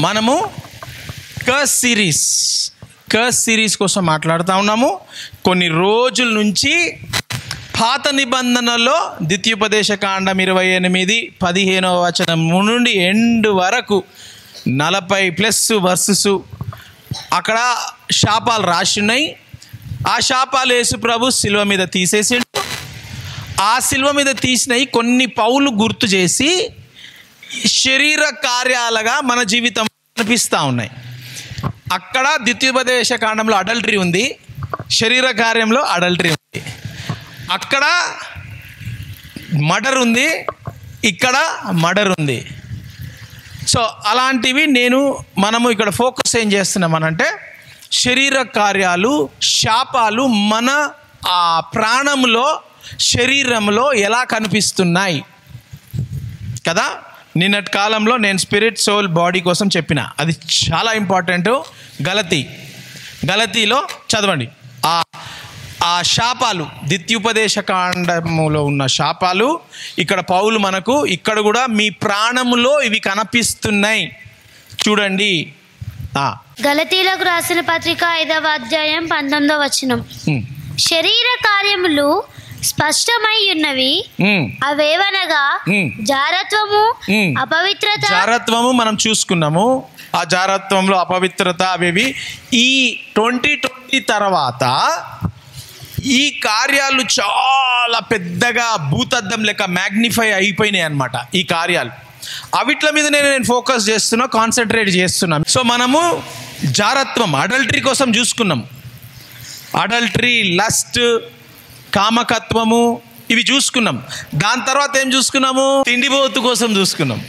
మనము curse series కోసం మాట్లాడుతూ ఉన్నాము. కొన్ని రోజుల నుంచి పాత నిబంధనలో ద్వితీయోపదేశకాండం 28:15 వచనం నుండి ఎండ్ వరకు 40+ వర్సెస్ అక్కడ శాపాలు రాసి ఉన్నాయి. ఆ శాపాలు యేసు ప్రభు శిలువ మీద తీసేసిండు. ఆ శిలువ మీద తీసినవి కొన్ని పౌలు గుర్తు చేసి శరీర కార్యాలుగా మన జీవితం కనిపిస్తూ ఉన్నాయి. అక్కడ ద్వితీయోపదేశ కాండంలో అడల్టరీ ఉంది, శరీర కార్యంలో అడల్టరీ ఉంది. అక్కడ మర్డర్ ఉంది, ఇక్కడ మర్డర్ ఉంది. సో అలాంటివి మనము ఇక్కడ ఫోకస్ ఏం చేస్తున్నామనంటే శరీర కార్యాలు, శాపాలు మన ఆ ప్రాణంలో, శరీరంలో ఎలా కనిపిస్తున్నాయి కదా. నిన్నటి కాలంలో నేను స్పిరిట్, సోల్, బాడీ కోసం చెప్పిన, అది చాలా ఇంపార్టెంట్. గలతీలో చదవండి. ఆ శాపాలు, ద్వితీయోపదేశ కాండములో ఉన్న శాపాలు ఇక్కడ పౌలు మనకు ఇక్కడ కూడా మీ ప్రాణములో ఇవి కనిపిస్తున్నాయి చూడండి. గలతీలకు రాసిన పత్రిక 5వ అధ్యాయం 19వ వచనం. శరీర కార్యములు స్పష్టమై ఉన్నవి, అవేవనగా జారత్వము, అపవిత్రత. జారత్వము మనం చూసుకున్నాము. ఆ జారత్వంలో అపవిత్రత అవేవి ఈ 2020 తర్వాత ఈ కార్యాలు చాలా పెద్దగా భూతద్దం లెక్క మ్యాగ్నిఫై అయిపోయినాయి అన్నమాట. ఈ కార్యాలు అవిట్ల మీద నేను ఫోకస్ చేస్తున్నా, కాన్సన్ట్రేట్ చేస్తున్నాం. సో మనము జారత్వం, అడల్టరీ కోసం చూసుకున్నాం. అడల్టరీ, లస్ట్, కామకత్వము ఇవి చూసుకున్నాం. దాని తర్వాత ఏం చూసుకున్నాము? తిండిపోతు కోసం చూసుకున్నాం.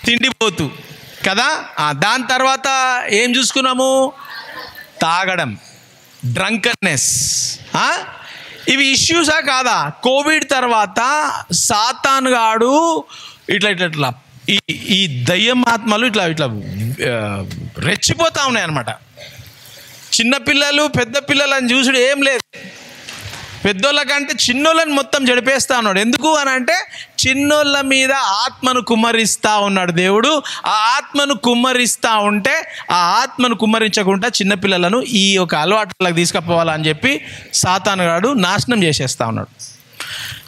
తిండిపోతు కదా. దాని తర్వాత ఏం చూసుకున్నాము? తాగడం, డ్రంకన్నెస్. ఇవి ఇష్యూసా కాదా? కోవిడ్ తర్వాత సాతాను గాడు ఇట్లా ఈ దయ్యమాత్మలు ఇట్లా రెచ్చిపోతూ ఉన్నాయి అన్నమాట. చిన్నపిల్లలు పెద్ద పిల్లలని చూసుడు ఏం లేదు. పెద్దోళ్ళ కంటే చిన్నోళ్ళని మొత్తం జడిపేస్తా ఉన్నాడు. ఎందుకు అని అంటే చిన్నోళ్ళ మీద ఆత్మను కుమ్మరిస్తూ ఉన్నాడు దేవుడు. ఆ ఆత్మను కుమ్మరిస్తూ ఉంటే ఆ ఆత్మను కుమ్మరించకుండా చిన్నపిల్లలను ఈ యొక్క అలవాట్లకు తీసుకుపోవాలని చెప్పి సాతానుగాడు నాశనం చేసేస్తా ఉన్నాడు.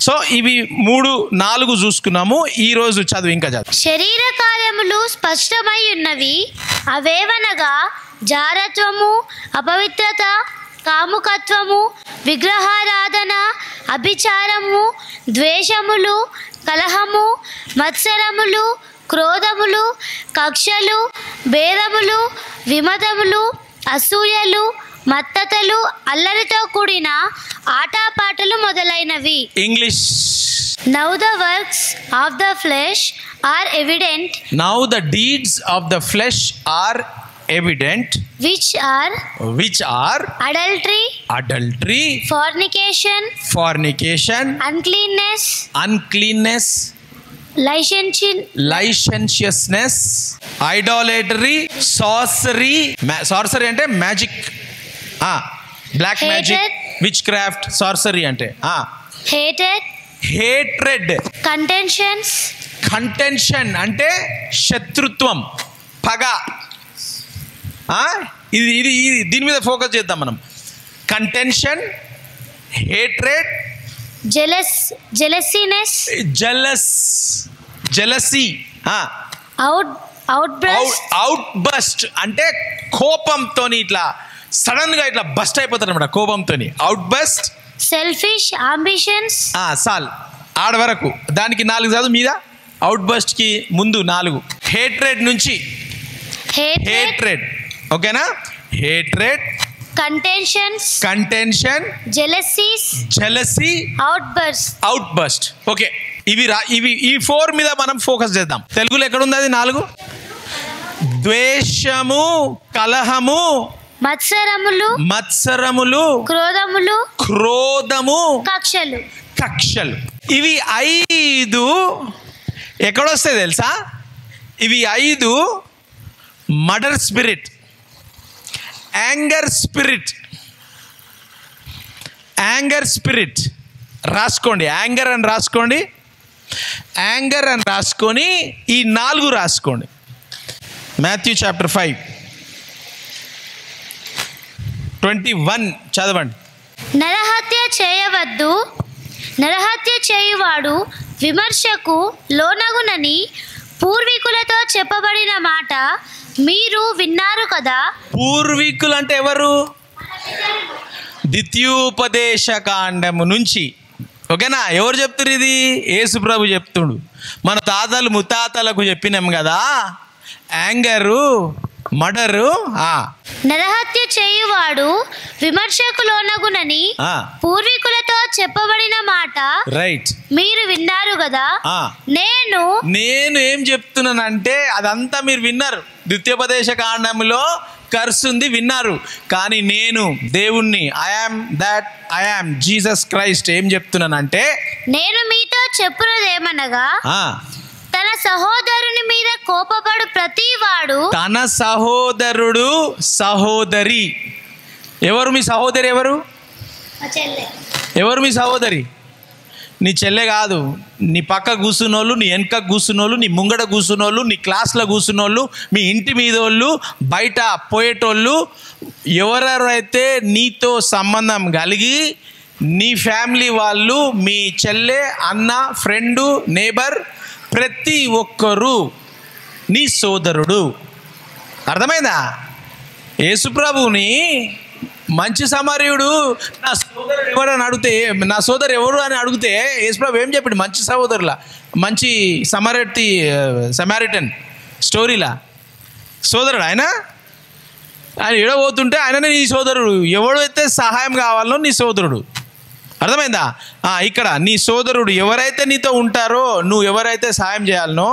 సో ఇవి 3, 4 చూసుకున్నాము. ఈరోజు చదువు, ఇంకా చదువు. శరీర కార్యములు స్పష్టమై ఉన్నవి, అవేవనగా జారత్వము, అపవిత్రత, కాముకత్వము, విగ్రహారాధన, అభిచారము, ద్వేషములు, కలహము, మత్సరములు, క్రోధములు, కక్షలు, భేదములు, విమతములు, అసూయలు, మత్తతలు, అల్లరితో కూడిన ఆటపాటలు మొదలైనవి. English. Now the works of the flesh are evident. Now the deeds of the flesh are evident, which are adultery, fornication, uncleanness, licentiousness, idolatry, sorcery అంటే magic, black magic, witchcraft, sorcery అంటే hatred, contention అంటే శత్రుత్వం, పగ. ఇది దీని మీద focus చేద్దాం మనం. కంటెన్షన్, హేట్రెడ్, జెలసీ, అవుట్బస్ట్ అంటే కోపంతో ఇట్లా సడన్ గా ఇట్లా బస్ట్ అయిపోతారు అనమాట. కోపంతో అవుట్బస్ట్. Selfish ambitions. ఆడ వరకు దానికి 4 చదువు మీద. అవుట్బస్ట్ కి ముందు 4. హేట్రెడ్ నుంచి హేట్రెడ్, ఓకేనా? Hatred, contention, jealousy, outburst. Okay, ఇవి ఈ 4 మీద మనం ఫోకస్ చేద్దాం. తెలుగులో ఎక్కడుంది అది? 4. ద్వేషము, కలహము, మత్సరములు, క్రోధము, కక్షలు. ఇవి 5 ఎక్కడొస్తాయి తెలుసా? ఇవి 5 మర్డర్ స్పిరిట్, యాంగర్ స్పిరిట్ రాసుకోండి. యాంగర్ అని రాసుకొని ఈ 4 రాసుకోండి. మాథ్యూ చాప్టర్ 5:21 చదవండి. నరహత్య చేయవద్దు, నరహత్య చేయువాడు విమర్శకు లోనగునని పూర్వీకులతో చెప్పబడిన మాట మీరు విన్నారు కదా. పూర్వీకులు అంటే ఎవరు? ద్వితీయోపదేశ కాండము నుంచి. ఓకేనా? ఎవరు చెప్తున్నారు ఇది? యేసు ప్రభు చెప్తుండు. మన తాతలు ముత్తాతలకు చెప్పినాం కదా, యాంగరు, మర్డరు. నరహత్య చేయువాడు విమర్శకు లోనగునని పూర్వీకులతో చెప్పబడిన మాట రైట్ మీరు విన్నారు కదా. నేను ఏం చెప్తున్నానంటే అదంతా మీరు విన్నారు. ద్వితీయోపదేశ కాండములో కర్స్ ఉంది, విన్నారు. కానీ నేను దేవుణ్ణి, ఐ యామ్ జీసస్ క్రైస్ట్ ఏం చెప్తున్నానంటే, నేను మీతో చెప్పున్నదేమనగా తన సహోదరుని మీద కోపపడు ప్రతివాడు, తన సహోదరుడు సహోదరి. ఎవరు మీ సహోదరి? ఎవరు మీ సహోదరి? నీ చెల్లె కాదు. నీ పక్క కూర్చున్నోళ్ళు, నీ వెనక కూర్చున్నోళ్ళు, నీ ముంగడ కూర్చున్నోళ్ళు, నీ క్లాస్లో కూర్చున్నోళ్ళు, మీ ఇంటి మీద వాళ్ళు, బయట పోయేటోళ్ళు, ఎవరెవరైతే నీతో సంబంధం కలిగి నీ ఫ్యామిలీ వాళ్ళు, మీ చెల్లె, అన్న, ఫ్రెండు, నేబర్, ప్రతి ఒక్కరు నీ సోదరుడు. అర్థమైందా? యేసుప్రభుని మంచి సమరయుడు నా సోదరుడు ఎవరు అని అడిగితే, నా సోదరు ఎవరు అని అడిగితే యేసుప్రభు ఏం చెప్పాడు? మంచి సహోదరులా, మంచి సమారిటన్ స్టోరీలా సోదరుడు ఆయన ఎడబోతుంటే ఆయననే నీ సోదరుడు. ఎవడైతే సహాయం కావాలనో నీ సోదరుడు. అర్థమైందా? ఇక్కడ నీ సోదరుడు ఎవరైతే నీతో ఉంటారో, నువ్వు ఎవరైతే సహాయం చేయాలనో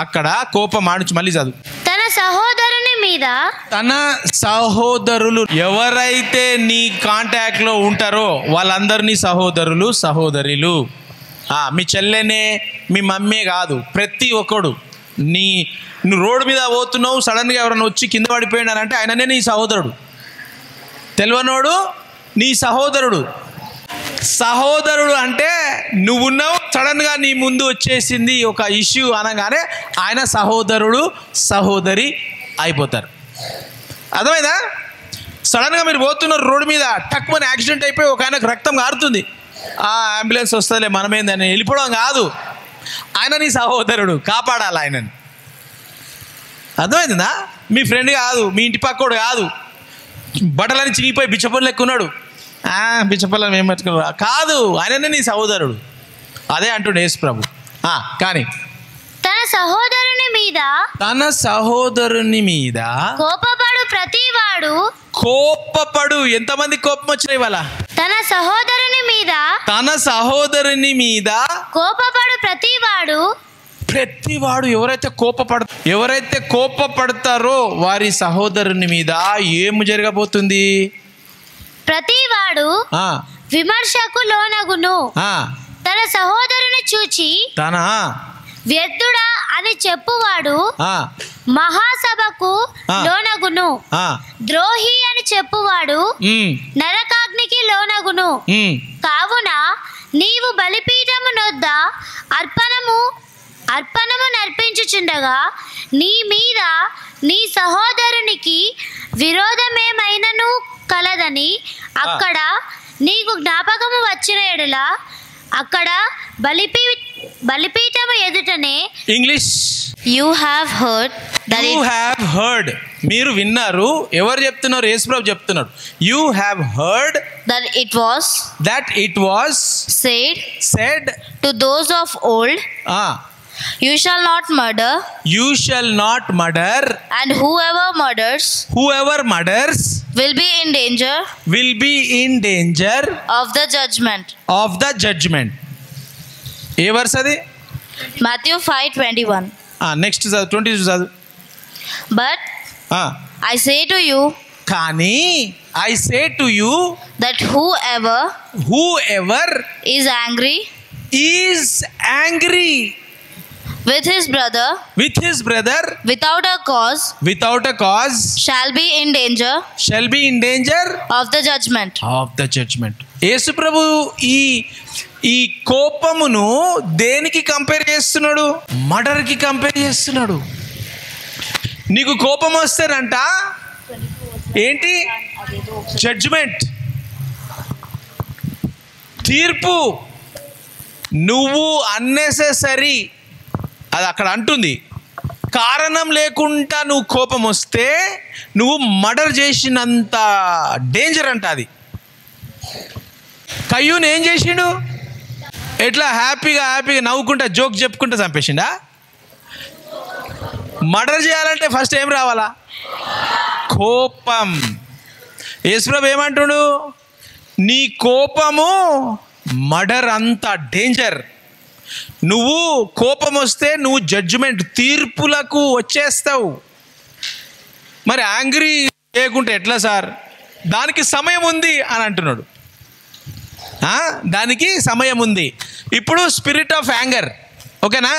అక్కడ కోపం ఆడించు. మళ్ళీ చదువు. తన సహోదరుని మీద, తన సహోదరులు ఎవరైతే నీ కాంటాక్ట్లో ఉంటారో వాళ్ళందరినీ సహోదరులు సహోదరులు. మీ చెల్లెనే, మీ మమ్మీ కాదు, ప్రతి ఒక్కడు. నువ్వు రోడ్డు మీద పోతున్నావు, సడన్గా ఎవరైనా వచ్చి కింద పడిపోయినారంటే ఆయననే నీ సహోదరుడు. తెలియనోడు నీ సహోదరుడు. సహోదరుడు అంటే నువ్వున్నావు, సడన్గా నీ ముందు వచ్చేసింది ఒక ఇష్యూ అనగానే ఆయన సహోదరుడు సహోదరి అయిపోతారు. అర్థమైందా? సడన్గా మీరు పోతున్నారు రోడ్డు మీద, టక్కుమని యాక్సిడెంట్ అయిపోయి ఒక ఆయనకు రక్తం కారుతుంది, అంబులెన్స్ వస్తుందిలే మనమేందని వెళ్ళిపోవడం కాదు. ఆయన నీ సహోదరుడు, కాపాడాలి ఆయనని. అర్థమైందా? మీ ఫ్రెండ్ కాదు, మీ ఇంటి పక్కోడు కాదు, బట్టలని చినిగిపోయి బిచ్చపొలు లెక్కున్నాడు, బిచ్చపొలం ఏం పట్టుకున్నా కాదు, ఆయననే నీ సహోదరుడు. అదే అంటుండే యేసు ప్రభు. కానీ తన సహోదరుని మీద కోపపడు ప్రతివాడు, కోపపడు. ఎంతమంది కోపం వచ్చినాయి ఇవాళ? తన సహోదరుని మీద కోపపడు ప్రతివాడు. ఎవరైతే కోపపడతారో వారి సహోదరుని మీద ఏం జరగబోతుంది? ప్రతివాడు విమర్శకు లోనగును, తన సహోదరుని చూచి తన వ్యర్థుడా అని చెప్పువాడు మహాసభకు లోనగును, ద్రోహి అని చెప్పువాడు నరకాగ్నికి లోనగును. కావున నీవు బలిపీఠము నొద్ద అర్పణము నర్పించుచుండగా నీ మీద నీ సహోదరునికి విరోధమేమైనను కలదని అక్కడ నీకు జ్ఞాపకము వచ్చిన ఎడల అక్కడ బలిపీఠము ఎదుటనే. ఇంగ్లీష్. You have heard. మీరు విన్నారు. ఎవరు చెప్తున్నారు? యేసుప్రభు చెప్తున్నారు. You have heard that it was said to those of old, you shall not murder, and whoever murders will be in danger of the judgment. ఏ వర్స్ అది? Matthew 5:21. నెక్స్ట్ 22 చదువు. But I say to you, కానీ I say to you that whoever is angry with his brother without a cause shall be in danger of the judgment. యేసు ప్రభు ఈ కోపమును దేనికి compare చేస్తున్నాడు? మర్డర్కి compare చేస్తున్నాడు. నీకు కోపం వస్తేనంట ఏంటి? జడ్జిమెంట్, తీర్పు. నువ్వు అన్నెసెసరీ, అది అక్కడ అంటుంది, కారణం లేకుండా నువ్వు కోపం వస్తే నువ్వు మర్డర్ చేసినంత డేంజర్ అంట అది. కయ్యూని ఏం చేసిండు? ఎట్లా హ్యాపీగా నవ్వుకుంటా జోక్ చెప్పుకుంటా చంపేసిండా? మర్డర్ చేయాలంటే ఫస్ట్ ఏం రావాలా? కోపం. యేసుప్రభు ఏమంటుడు? నీ కోపము మర్డర్ అంత డేంజర్. నువ్వు కోపం వస్తే నువ్వు జడ్జిమెంట్, తీర్పులకు వచ్చేస్తావు. మరి యాంగ్రీ చేయకుంటే ఎట్లా సార్? దానికి సమయం ఉంది అని అంటున్నాడు. దానికి సమయం ఉంది. ఇప్పుడు స్పిరిట్ ఆఫ్ యాంగర్, ఓకేనా?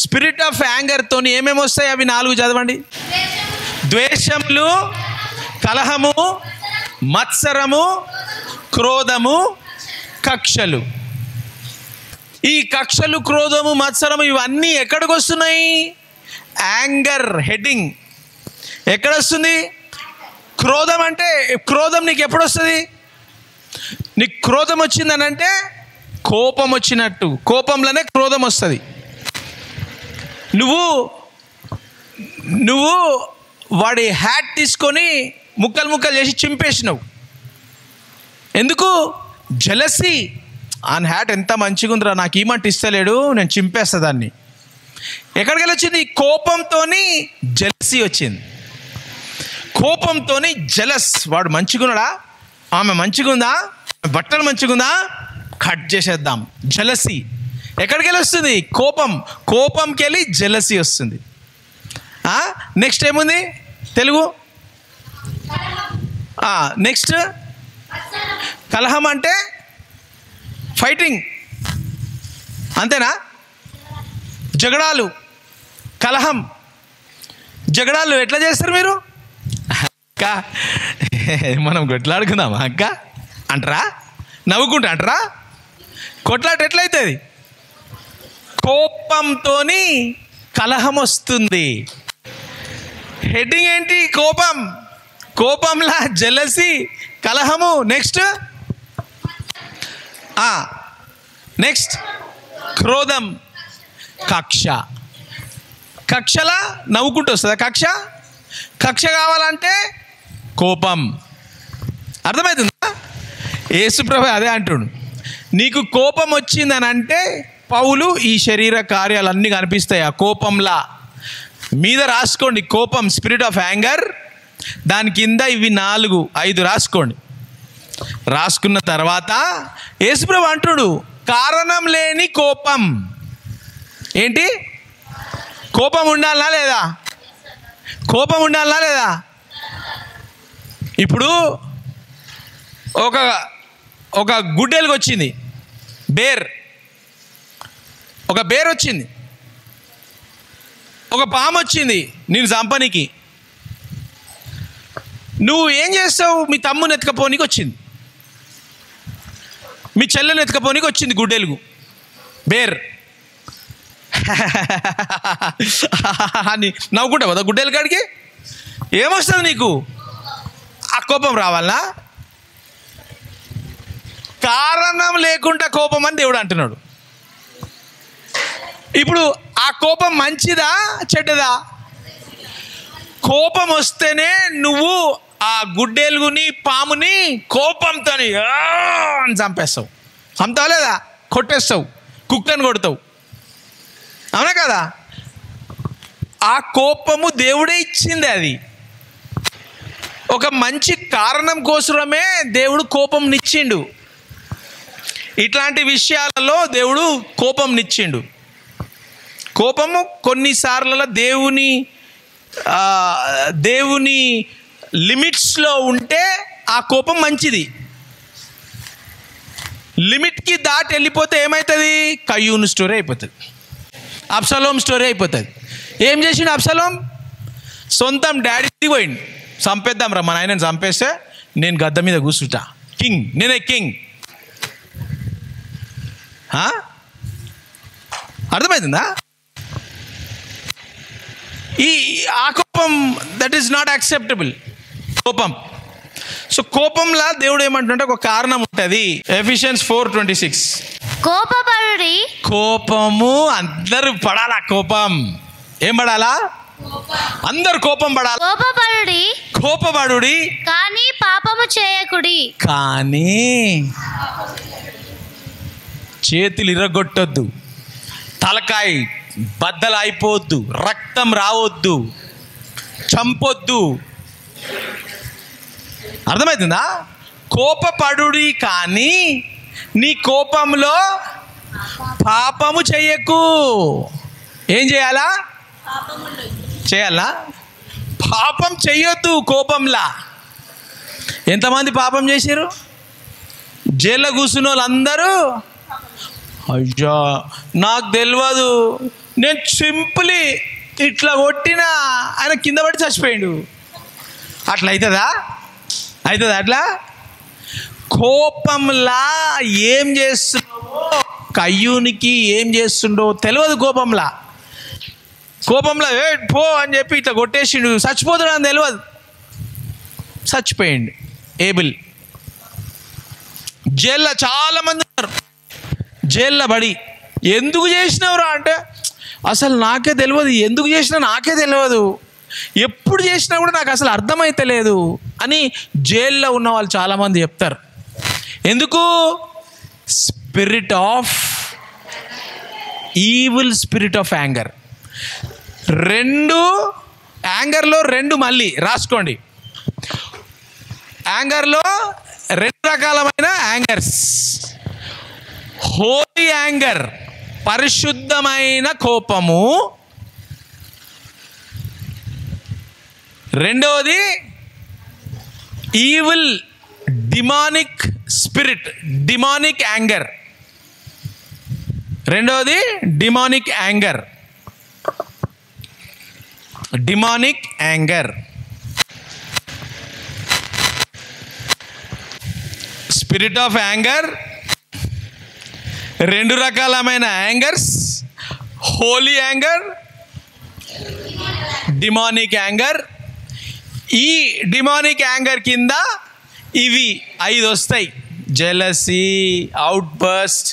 స్పిరిట్ ఆఫ్ యాంగర్తో ఏమేమి వస్తాయి? అవి 4 చదవండి. ద్వేషములు, కలహము, మత్సరము, క్రోధము, కక్షలు. ఈ కక్షలు, క్రోధము, మత్సరము ఇవన్నీ ఎక్కడికి వస్తున్నాయి? యాంగర్ హెడ్డింగ్ ఎక్కడ వస్తుంది? క్రోధం అంటే, క్రోధం నీకు ఎప్పుడు వస్తుంది? నీకు క్రోధం వచ్చిందని అంటే కోపం వచ్చినట్టు. కోపంలోనే క్రోధం వస్తుంది. నువ్వు వాడి హ్యాట్ తీసుకొని ముక్కలు ముక్కలు చేసి చింపేసినావు. ఎందుకు? జెలసీ. ఆ హ్యాట్ ఎంత మంచిగా ఉందిరా, నాకు ఈమంట ఇస్తలేడు, నేను చింపేస్తా దాన్ని. ఎక్కడికి వచ్చింది? కోపంతో జెలసీ వచ్చింది. కోపంతో జెలస్. వాడు మంచిగున్నాడా, ఆమె మంచిగుందా, బట్టలు మంచిగుందా, కట్ చేసేద్దాం. జెలసీ ఎక్కడికి వస్తుంది? కోపంకి వెళ్ళి జెలసీ వస్తుంది. నెక్స్ట్ ఏముంది తెలుగు? నెక్స్ట్ కలహం అంటే ఫైటింగ్, అంతేనా? జగడాలు, కలహం, జగడాలు ఎట్లా చేస్తారు మీరు? అక్క మనం కొట్లాడుకుందామా అక్క అంటారా? నవ్వుకుంటా అంటారా? కొట్లాట ఎట్లయితుంది? కోపంతో కలహం వస్తుంది. హెడ్డింగ్ ఏంటి? కోపంలా జెలసీ, కలహము. నెక్స్ట్ క్రోధం, కక్షలా నవ్వుకుంటూ వస్తుందా కక్ష కావాలంటే కోపం. అర్థమవుతుందా? యేసుప్రభు అదే అంటుడు. నీకు కోపం వచ్చిందని అంటే పౌలు ఈ శరీర కార్యాలన్నీ కనిపిస్తాయి ఆ కోపంలా. మీద రాసుకోండి కోపం, స్పిరిట్ ఆఫ్ యాంగర్. దాని కింద ఇవి 4, 5 రాసుకోండి. రాసుకున్న తర్వాత యేసుప్రభు అంటుడు కారణం లేని కోపం. ఏంటి? కోపం ఉండాలనా లేదా? కోపం ఉండాలనా లేదా? ఇప్పుడు ఒక గుడ్డెలుగు వచ్చింది, ఒక బేర్ వచ్చింది, ఒక పాము వచ్చింది నేను చంపనీకి. నువ్వు ఏం చేస్తావు? మీ తమ్ముని ఎత్తుకపోనీకి వచ్చింది, మీ చెల్లెని ఎత్తుకపోనీకి వచ్చింది గుడ్డెలుగు, బేర్ అని నవ్వుకుంటావు కదా గుడ్డెలు కాడికి. ఏమొస్తుంది నీకు? ఆ కోపం రావాలనా? కారణం లేకుండా కోపం అని దేవుడు అంటున్నాడు. ఇప్పుడు ఆ కోపం మంచిదా చెడ్డదా? కోపం వస్తేనే నువ్వు ఆ గుడ్డెలుగుని పాముని కోపంతో అని చంపేస్తావు. చంపుతావు లేదా? కొట్టేస్తావు, కుక్కని కొడతావు, అవునా కదా? ఆ కోపము దేవుడే ఇచ్చింది. అది ఒక మంచి కారణం కోసమే దేవుడు కోపంనిచ్చిండు. ఇట్లాంటి విషయాలలో దేవుడు కోపంనిచ్చిండు. కోపము కొన్నిసార్లు దేవుని లిమిట్స్లో ఉంటే ఆ కోపం మంచిది. లిమిట్కి దాటి వెళ్ళిపోతే ఏమవుతుంది? కయ్యూను స్టోరీ అయిపోతుంది, అబ్షలోం స్టోరీ అయిపోతుంది. ఏం చేసిండు అబ్షలోం? సొంతం డాడీకి పోయిండు, చంపేద్దాం రా, మన ఆయనని చంపేస్తే నేను గద్ద మీద కూర్చుంటా, కింగ్, నేనే కింగ్. అర్థమవుతుందా? ఆ కోపం కోపం దట్ ఈస్ నాట్ యాక్సెప్టబుల్. కోపం. సో కోపంలా దేవుడు ఏమంటుంటే ఒక కారణం ఉంటుంది. ఎఫిషియన్స్ 4:26 కోపపడుడి. కోపము అందరూ పడాలా? కోపం ఏం పడాలా? అందరు కోపం పడాలి. కోపపడుడి కానీ పాపము చేయకుడి. కానీ చేతులు ఇరగొట్టొద్దు, తలకాయ బద్దలు అయిపోవద్దు, రక్తం రావద్దు, చంపొద్దు. అర్థమవుతుందా? కోపపడుడి కానీ నీ కోపంలో పాపము చెయ్యకు. ఏం చేయాలా? చేయాలా? పాపం చెయ్యొద్దు కోపంలా. ఎంతమంది పాపం చేశారు? జైల్లో కూర్చున్న వాళ్ళందరూ అయ్యా నాకు తెలియదు, నేను సింపుల్లీ ఇట్లా కొట్టినా ఆయన కింద పడి చచ్చిపోయాడు. అట్లా అవుతుందా? అవుతుందా అట్లా? కోపంలా ఏం చేస్తున్నావో కయ్యూనికి ఏం చేస్తుండో తెలియదు. కోపంలో ఏ పో అని చెప్పి ఇట్లా కొట్టేసిండు, చచ్చిపోతాడు అని తెలియదు, చచ్చిపోయిండు. ఏబుల్ జైల్లో చాలామంది ఉన్నారు. జైల్లో పడి ఎందుకు చేసినవరా అంటే అసలు నాకే తెలియదు, ఎందుకు చేసినా నాకే తెలియదు, ఎప్పుడు చేసినా కూడా నాకు అసలు అర్థమైతలేదు అని జైల్లో ఉన్న వాళ్ళు చాలామంది చెప్తారు. ఎందుకు? Spirit of evil, spirit of anger. యాంగర్లో రెండు మళ్ళీ రాసుకోండి. యాంగర్లో రెండు రకాలమైన యాంగర్స్. హోలీ యాంగర్, పరిశుద్ధమైన కోపము. రెండవది evil, demonic spirit, demonic anger. రెండవది demonic anger. Demonic anger, spirit of anger. రెండు రకాలమైన angers, holy anger, demonic anger. ఈ డిమానిక్ యాంగర్ కింద ఇవి 5 వస్తాయి. జెలసీ, అవుట్ బర్స్ట్,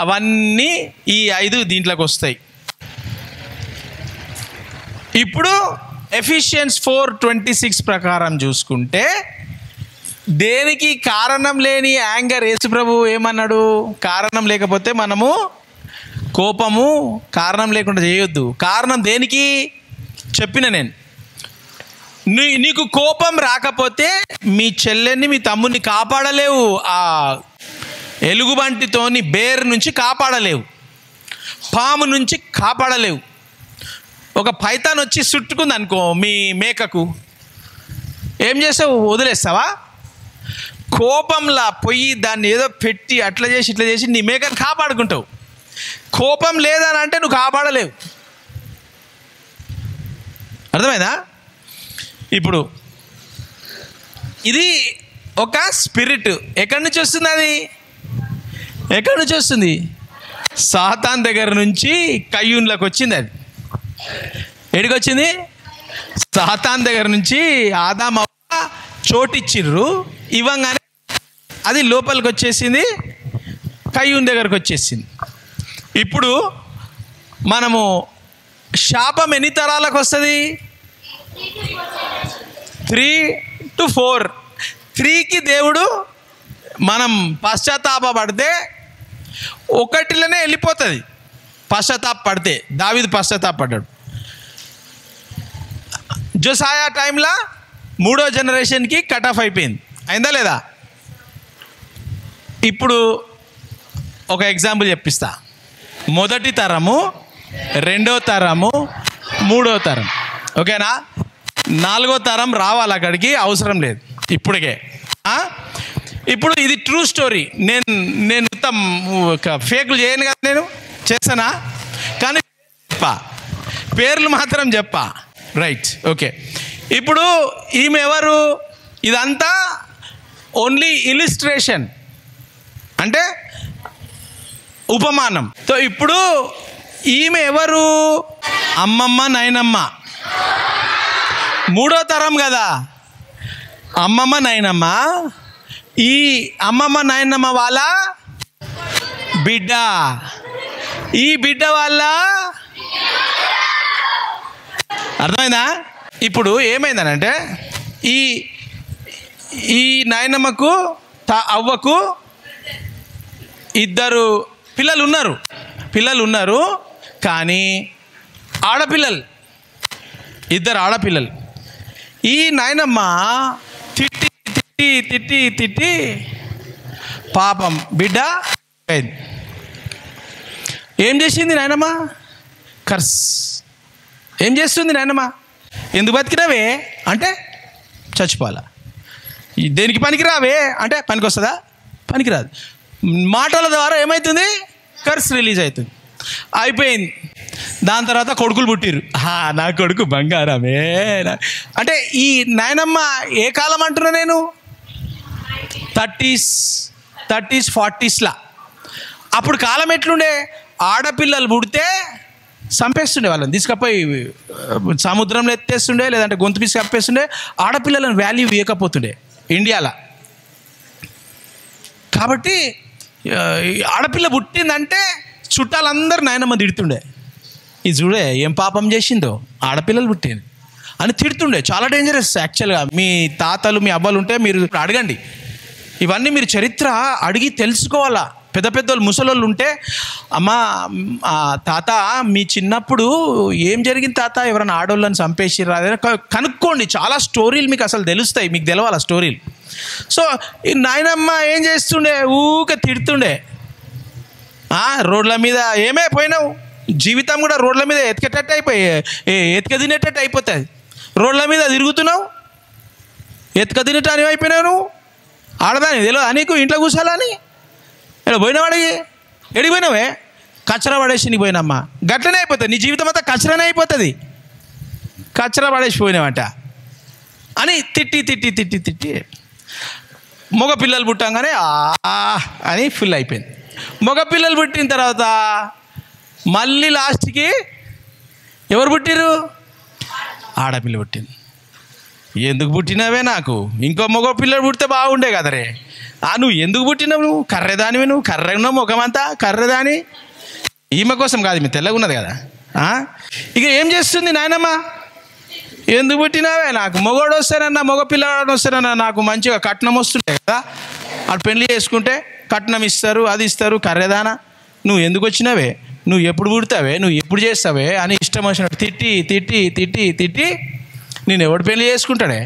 అవన్నీ ఈ 5 దీంట్లోకి వస్తాయి. ఇప్పుడు ఎఫిషియన్స్ 4:26 ప్రకారం చూసుకుంటే దేనికి కారణం లేని యాంగర్ యేసుప్రభు ఏమన్నాడు? కారణం లేకపోతే మనము కోపము కారణం లేకుండా చేయొద్దు. కారణం దేనికి చెప్పిన నేను. నీకు కోపం రాకపోతే మీ చెల్లెని మీ తమ్ముని కాపాడలేవు. ఆ ఎలుగుబంటితోని బేర్ నుంచి కాపాడలేవు, పాము నుంచి కాపాడలేవు. ఒక పైతాన్ వచ్చి చుట్టుకుంది అనుకో మీ మేకకు, ఏం చేస్తావు? వదిలేస్తావా? కోపంలా పోయి దాన్ని ఏదో పెట్టి అట్లా చేసి ఇట్లా చేసి నీ మేకను కాపాడుకుంటావు. కోపం లేదని అంటే నువ్వు కాపాడలేవు. అర్థమైందా? ఇప్పుడు ఇది ఒక స్పిరిట్. ఎక్కడి నుంచి వస్తుంది? అది ఎక్కడి నుంచి వస్తుంది? సాతాన్ దగ్గర నుంచి కయ్యూన్లకు వచ్చింది. అది ఎడికి వచ్చింది? సాతాన్ దగ్గర నుంచి ఆదాము అవ్వ చోటిచ్చిర్రు, ఇవ్వంగానే అది లోపలికి వచ్చేసింది, కయ్యూన్ దగ్గరకు వచ్చేసింది. ఇప్పుడు మనము శాపం ఎన్ని తరాలకు వస్తుంది? 3 to 4. 3కి దేవుడు మనం పశ్చాత్తాపడితే 1లోనే వెళ్ళిపోతుంది. పశ్చాత్తాపడితే దావీదు పశ్చాత్తాపడ్డాడు. జోసాయా టైంలో 3వ జనరేషన్కి కట్ ఆఫ్ అయిపోయింది. అయిందా లేదా? ఇప్పుడు ఒక ఎగ్జాంపుల్ చెప్పిస్తా. మొదటి తరము, 2వ తరము, 3వ తరం. ఓకేనా? 4వ తరం రావాలి అక్కడికి, అవసరం లేదు ఇప్పటికే. ఇప్పుడు ఇది ట్రూ స్టోరీ. నేను ఫేక్లు చేయను కదా, నేను చేస్తానా? కానీ పేర్లు మాత్రం చెప్పా. Right, okay. ఇప్పుడు ఈమె ఎవరు? ఇదంతా ఓన్లీ ఇలిస్ట్రేషన్, అంటే ఉపమానం. సో ఇప్పుడు ఈమె ఎవరు? అమ్మమ్మ, నాయనమ్మ. మూడో తరం కదా. అమ్మమ్మ నాయనమ్మ, ఈ అమ్మమ్మ నాయనమ్మ వాళ్ళ బిడ్డ, ఈ బిడ్డ వాళ్ళ, అర్థమైందా? ఇప్పుడు ఏమైందనంటే ఈ ఈ నాయనమ్మకు అవ్వకు ఇద్దరు పిల్లలు ఉన్నారు. కానీ ఆడపిల్లలు, ఇద్దరు ఆడపిల్లలు. ఈ నాయనమ్మ తిట్టి తిట్టి తిట్టి తిట్టి పాపం బిడ్డ అయింది. ఏం చేసింది నాయనమ్మ? కర్స్. ఏం చేస్తుంది నాయనమ్మ? ఎందుకు బతికినావే అంటే చచ్చిపోవాలా. దేనికి పనికిరావే అంటే పనికి వస్తుందా? పనికిరాదు. మాటల ద్వారా ఏమవుతుంది? కర్స్ రిలీజ్ అవుతుంది. అయిపోయింది. దాని తర్వాత కొడుకులు పుట్టిరు. నా కొడుకు బంగారమే అంటే ఈ నాయనమ్మ ఏ కాలం అంటున్నా నేను? 30s 40sలా. అప్పుడు కాలం ఎట్లుండే? ఆడపిల్లలు పుడితే చంపేస్తుండే, వాళ్ళని తీసుకపోయి సముద్రంలో ఎత్తేస్తుండే, లేదంటే గొంతు పీసి కప్పేస్తుండే. ఆడపిల్లలను వాల్యూ ఇవ్వకపోతుండే ఇండియాలో. కాబట్టి ఆడపిల్ల పుట్టిందంటే చుట్టాలందరూ నాయనమ్మ తిడుతుండే. ఇది చూడే ఏం పాపం చేసిందో, ఆడపిల్లలు పుట్టింది అని తిడుతుండే. చాలా డేంజరస్ యాక్చువల్గా. మీ తాతలు మీ అవ్వలు ఉంటే మీరు అడగండి, ఇవన్నీ మీరు చరిత్ర అడిగి తెలుసుకోవాలా. పెద్ద పెద్దోళ్ళు ముసలోళ్ళు ఉంటే, అమ్మా తాత మీ చిన్నప్పుడు ఏం జరిగింది తాత, ఎవరైనా ఆడోళ్ళని చంపేసిర్రా కనుక్కోండి. చాలా స్టోరీలు మీకు అసలు తెలుస్తాయి, మీకు తెలవాలి ఆ స్టోరీలు. సో ఈ నాయనమ్మ ఏం చేస్తుండే? ఊక తిడుతుండే. రోడ్ల మీద ఏమే పోయినావు, జీవితం కూడా రోడ్ల మీద ఎతికేటట్టు ఎతిక తినేటట్టు అయిపోతుంది. రోడ్ల మీద తిరుగుతున్నావు, ఎతిక తినేటాని అయిపోయినావు నువ్వు. ఆడదాని తెలియదా నీకు ఇంట్లో కూర్చోాలని? ఇక్కడ పోయినవాడికి ఎడిపోయినావే? కచ్చరా పడేసి నీకు పోయినమ్మా. గట్లనే అయిపోతుంది నీ జీవితం అంతా, కచ్చరానే అయిపోతుంది. కచ్చరా పడేసి పోయినావంట అని తిట్టి తిట్టి తిట్టి తిట్టి మగ పిల్లలు పుట్టంగానే అని ఫుల్ అయిపోయింది. మగ పిల్లలు పుట్టిన తర్వాత మళ్ళీ లాస్ట్కి ఎవరు పుట్టిరు? ఆడపిల్ల పుట్టింది. ఎందుకు పుట్టినావే? నాకు ఇంకో మగ పిల్లలు పుడితే బాగుండే కదరే. నువ్వు ఎందుకు పుట్టినావు? నువ్వు కర్రెదానివి, నువ్వు కర్రెన్నావు, ముఖమంతా కర్రెదాని. ఈమె కోసం కాదు, మీ తెల్లగా ఉన్నది కదా. ఇక ఏం చేస్తుంది నాయనమ్మ? ఎందుకు పుట్టినావే? నాకు మొగోడు వస్తానన్నా, మగ పిల్లవాడు వస్తానన్నా నాకు మంచిగా కట్నం వస్తుండే కదా. అటు పెళ్లి చేసుకుంటే కట్నం ఇస్తారు, అది ఇస్తారు. కర్రెదానా నువ్వు ఎందుకు వచ్చినావే? నువ్వు ఎప్పుడు పుడతావే? నువ్వు ఎప్పుడు చేస్తావే అని ఇష్టం వచ్చినట్టు తిట్టి తిట్టి తిట్టి తిట్టి నేను ఎవడు పెళ్లి చేసుకుంటాడే?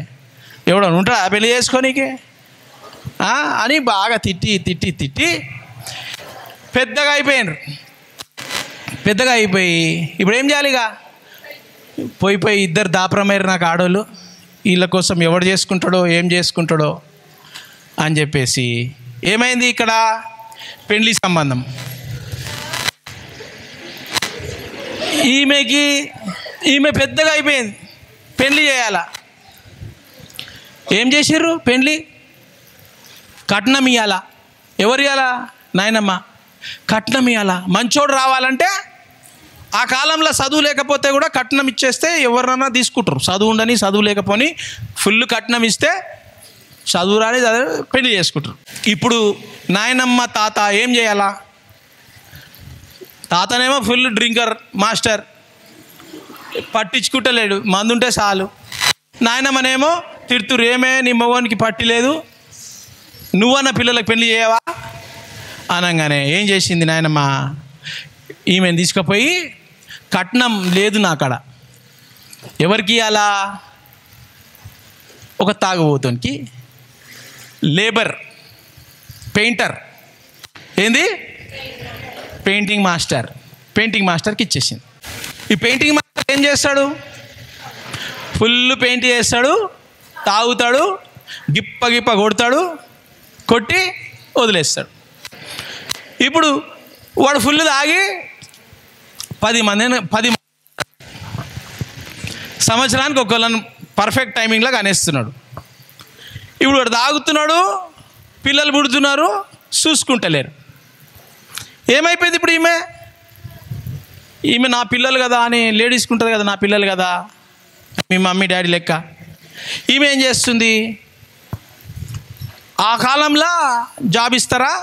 ఎవడన్నా ఉంటాడా పెళ్లి చేసుకోనీకే అని బాగా తిట్టి తిట్టి తిట్టి పెద్దగా అయిపోయినారు. పెద్దగా అయిపోయి ఇప్పుడు ఏం చేయాలి? ఇక పోయి ఇద్దరు దాపరమయ్యారు నాకు ఆడోళ్ళు. వీళ్ళ కోసం ఎవడు చేసుకుంటాడో ఏం చేసుకుంటాడో అని చెప్పేసి ఏమైంది ఇక్కడ? పెళ్లి సంబంధం. ఈమె పెద్దగా అయిపోయింది, పెళ్ళి చేయాల. ఏం చేసిర్రు? పెళ్ళి కట్నం ఇవ్వాలా. ఎవరు ఇవ్వాలా? నాయనమ్మ కట్నం ఇవ్వాలా. మంచోడు రావాలంటే ఆ కాలంలో చదువు లేకపోతే కూడా కట్నం ఇచ్చేస్తే ఎవరినన్నా తీసుకుంటారు. చదువు ఉండని చదువు లేకపోని ఫుల్ కట్నం ఇస్తే చదువు రాని పెళ్లి చేసుకుంటారు. ఇప్పుడు నాయనమ్మ తాత ఏం చేయాలా? తాతనేమో ఫుల్ డ్రింకర్ మాస్టర్, పట్టించుకుంటలేడు, మందుంటే చాలు. నాయనమ్మనేమో తిడుతురు, ఏమే నీ మగవానికి పట్టి లేదు, నువ్వన్న పిల్లలకు పెళ్లి చేయవా అనగానే ఏం చేసింది నాయనమ్మ? ఈమెను తీసుకుపోయి కట్నం లేదు నాకాడ, ఎవరికి ఇవ్వాలా? ఒక తాగుబోతునికి, లేబర్, పెయింటర్, ఏంది పెయింటింగ్ మాస్టర్కి ఇచ్చేసింది. ఈ పెయింటింగ్ మాస్టర్ ఏం చేస్తాడు? ఫుల్ పెయింట్ చేస్తాడు, తాగుతాడు, గిప్ప కొడతాడు, కొట్టి వదిలేస్తాడు. ఇప్పుడు వాడు ఫుల్ తాగి 10 సంవత్సరానికి ఒకళ్ళని పర్ఫెక్ట్ టైమింగ్లో కనేస్తున్నాడు. ఇప్పుడు వాడు తాగుతున్నాడు, పిల్లలు పుడుతున్నారు, చూసుకుంటలేరు. ఏమైపోయింది ఇప్పుడు? ఈమె నా పిల్లలు కదా అని లేడీస్కి ఉంటుంది కదా, నా పిల్లలు కదా, మీ మమ్మీ డాడీ లెక్క ఈమె ఏం చేస్తుంది? ఆ కాలంలో జాబ్ ఇస్తారా?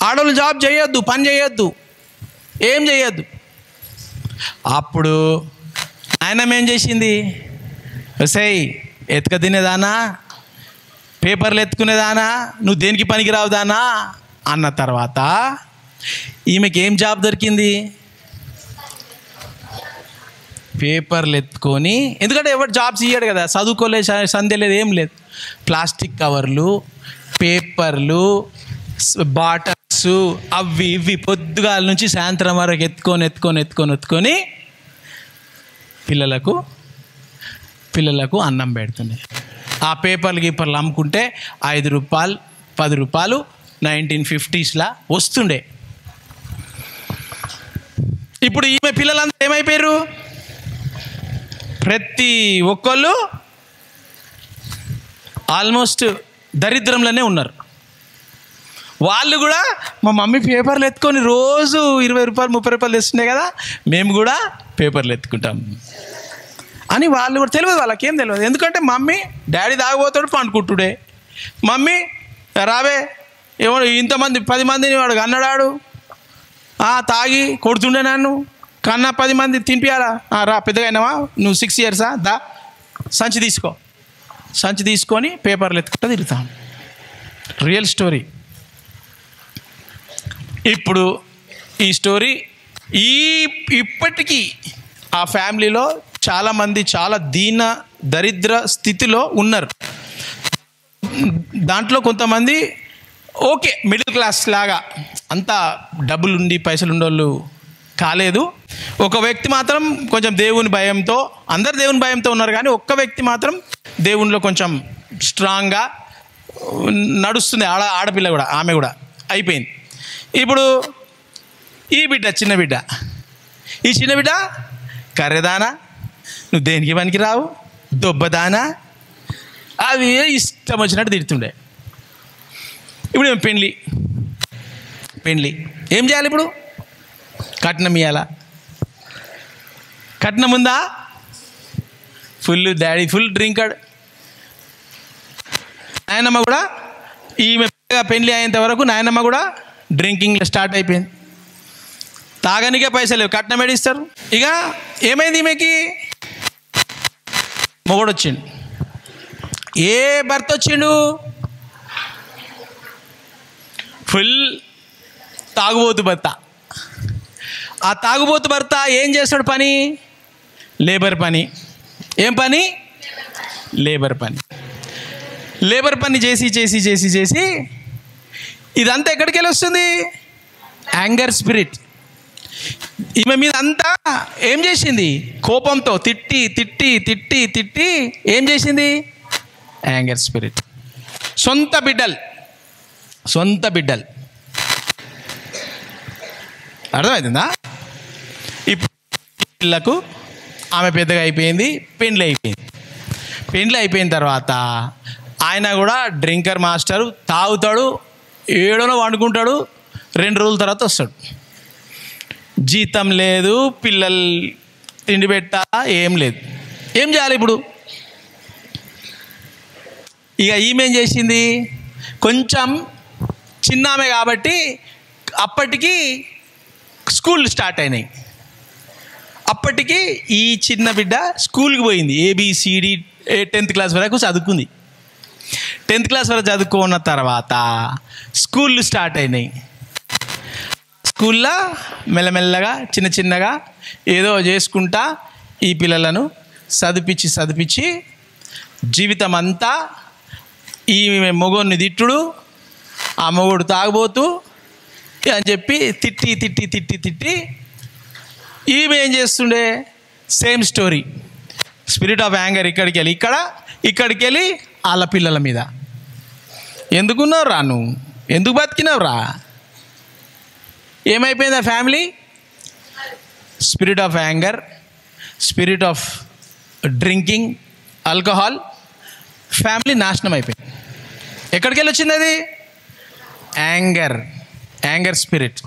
ఆడవాళ్ళు జాబ్ చేయొద్దు, పని చేయొద్దు, ఏం చేయొద్దు. అప్పుడు ఆయన ఏం చేసింది? సై ఎత్తుక తినేదానా, పేపర్లు ఎత్తుకునేదానా, నువ్వు దేనికి పనికి రావుదానా అన్న తర్వాత ఈమెకి ఏం జాబ్ దొరికింది? పేపర్లు ఎత్తుకొని, ఎందుకంటే ఎవరు జాబ్స్ ఇయ్యాడు కదా, చదువుకోలేదు, సంధ్య లేదు, ఏం లేదు. ప్లాస్టిక్ కవర్లు, పేపర్లు, బాటల్స్, అవి ఇవి పొద్దుగాల నుంచి సాయంత్రం వరకు ఎత్తుకొని పిల్లలకు అన్నం పెడుతుంది. ఆ గీపర్లు అమ్ముకుంటే 5 రూపాయలు 10 రూపాయలు 1950s వస్తుండే. ఇప్పుడు ఈమె పిల్లలంతా ఏమైపోయారు? ప్రతి ఒక్కళ్ళు ఆల్మోస్ట్ దరిద్రంలోనే ఉన్నారు. వాళ్ళు కూడా మా మమ్మీ పేపర్లు ఎత్తుకొని రోజు 20 రూపాయలు 30 రూపాయలు తెస్తుండే కదా, మేము కూడా పేపర్లు ఎత్తుకుంటాం అని వాళ్ళు కూడా తెలియదు, వాళ్ళకేం తెలియదు. ఎందుకంటే మమ్మీ డాడీ తాగిపోతాడు పండుకుంటుడే, మమ్మీ రావే ఎవరు ఇంతమంది 10 మందిని వాడు అన్నడాడు తాగి కొడుతుండే నన్ను, కన్నా 10 మంది తినిపియాలా, రా పెద్దగా అయినావా నువ్వు 6 years దా సంచి తీసుకొని పేపర్లు ఎత్తుకుంటూ తిరుగుతాం. Real story. ఇప్పుడు ఈ స్టోరీ ఇప్పటికీ ఆ ఫ్యామిలీలో చాలామంది చాలా దరిద్ర స్థితిలో ఉన్నారు. దాంట్లో కొంతమంది ఓకే మిడిల్ క్లాస్ లాగా అంతా డబ్బులు ఉండి పైసలు ఉండేవాళ్ళు కాలేదు. ఒక వ్యక్తి మాత్రం కొంచెం దేవుని భయంతో, అందరు దేవుని భయంతో ఉన్నారు, కానీ ఒక్క వ్యక్తి మాత్రం దేవునిలో కొంచెం స్ట్రాంగ్గా నడుస్తుంది. ఆడపిల్ల కూడా, ఆమె కూడా అయిపోయింది. ఇప్పుడు ఈ చిన్న బిడ్డ కర్రెదానా, నువ్వు దేనికి పనికి రావు, దొబ్బదానా, అది ఇష్టం వచ్చినట్టు తిడుతుండే. ఇప్పుడు ఏం పెళ్ళి ఏం చేయాలి? ఇప్పుడు కట్నం ఇవ్వాలా? కట్నం ఉందా? Daddy full drinker. నాయనమ్మ కూడా, ఈమె పెళ్ళి అయ్యేంత వరకు నాయనమ్మ కూడా డ్రింకింగ్లో స్టార్ట్ అయిపోయింది. తాగనికే పైసలు లేవు, కట్నం ఏడిస్తారు. ఇక ఏమైంది? ఈమెకి మొగుడు వచ్చిండు. ఏ భర్త వచ్చిండు? ఫుల్ తాగుబోతు భర్త. ఆ తాగుబోతు భర్త ఏం చేస్తాడు? పని లేబర్ పని. ఏం పని? లేబర్ పని చేసి ఇదంతా ఎక్కడికి వెళ్ళి వస్తుంది? Anger spirit. ఈమె మీద అంతా ఏం చేసింది? కోపంతో తిట్టి ఏం చేసింది? Anger spirit. సొంత బిడ్డలు అర్థమవుతుందా? ఇప్పుడు పిల్లకు ఆమె పెద్దగా అయిపోయింది, పెండ్లి అయిపోయిన తర్వాత ఆయన కూడా డ్రింకర్ మాస్టరు, తాగుతాడు, ఏడోనో వండుకుంటాడు, 2 రోజుల తర్వాత వస్తాడు. జీతం లేదు, పిల్లలు తిండి పెట్టాలా, ఏం లేదు. ఏం చేయాలి ఇప్పుడు? ఇక ఈమెం చేసింది? కొంచెం చిన్నామే కాబట్టి అప్పటికి స్కూల్ స్టార్ట్ అయినాయి. అప్పటికి ఈ చిన్న బిడ్డ స్కూల్కి పోయింది. ABCD 10th క్లాస్ వరకు చదువుకుంది. 10th క్లాస్ వరకు చదువుకున్న తర్వాత స్కూళ్ళు స్టార్ట్ అయినాయి. స్కూల్లో మెల్లమెల్లగా చిన్నగా ఏదో చేసుకుంటా ఈ పిల్లలను చదివించి జీవితం అంతా ఈ మొగోడిని తిట్టుడు, ఆ మొగోడు తాగుబోతూ అని చెప్పి తిట్టి ఈమె ఏం చేస్తుండే? Same story. Spirit of anger ఇక్కడికి వెళ్ళి వాళ్ళ పిల్లల మీద. ఎందుకున్నావు రా నువ్వు? ఎందుకు బతికినావు రా? ఏమైపోయింది ఆ family? Spirit of anger, spirit of drinking, alcohol, family నాశనం అయిపోయింది. ఎక్కడికి వెళ్ళి వచ్చింది అది? Anger spirit.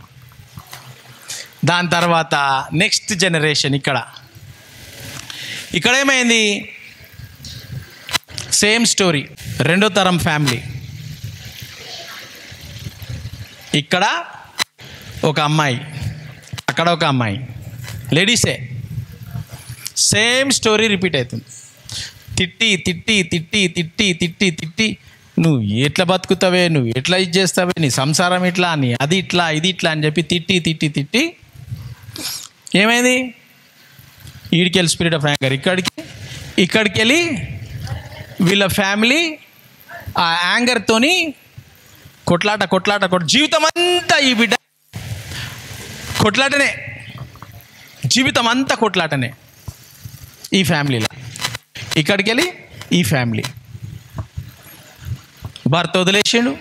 దాని తర్వాత నెక్స్ట్ జనరేషన్ ఇక్కడ ఏమైంది? Same story. రెండో తరం ఫ్యామిలీ. ఇక్కడ ఒక అమ్మాయి, అక్కడ ఒక అమ్మాయి, లేడీసే. సేమ్ స్టోరీ రిపీట్ అవుతుంది. తిట్టి తిట్టి తిట్టి తిట్టి తిట్టి తిట్టి నువ్వు ఎట్లా బతుకుతావే, నువ్వు ఎట్లా ఇది చేస్తావే, నీ సంసారం ఇట్లా, నీ అది ఇట్లా, ఇది ఇట్లా అని చెప్పి తిట్టి తిట్టి తిట్టి ఏమైంది? ఈడికెళ్ళి స్పిరిట్ ఆఫ్ యాంగర్ ఇక్కడికి వెళ్ళి వీళ్ళ ఫ్యామిలీ ఆ యాంగర్తోని కొట్లాట జీవితం అంతా ఈ బిడ్డ కొట్లాటనే, జీవితం అంతా కొట్లాటనే ఈ ఫ్యామిలీలో. ఇక్కడికి వెళ్ళి ఈ ఫ్యామిలీ భర్త వదిలేసాడు,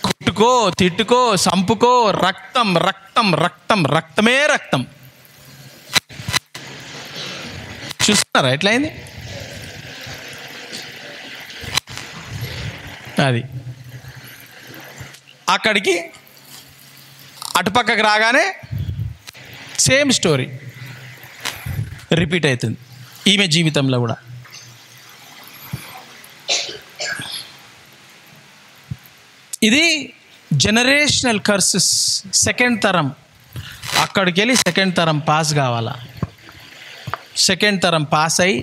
కొట్టుకో తిట్టుకో సంపుకో, రక్తం రక్తం రక్తం రక్తమే రక్తం. చూస్తున్నారా ఎట్లయింది? అది అక్కడికి అటుపక్కకి రాగానే సేమ్ స్టోరీ రిపీట్ అవుతుంది ఈమె జీవితంలో కూడా. ఇది జనరేషనల్ కర్సెస్. సెకండ్ తరం అక్కడికి వెళ్ళి సెకండ్ తరం పాస్ కావాలా. సెకండ్ తరం పాస్ అయ్యి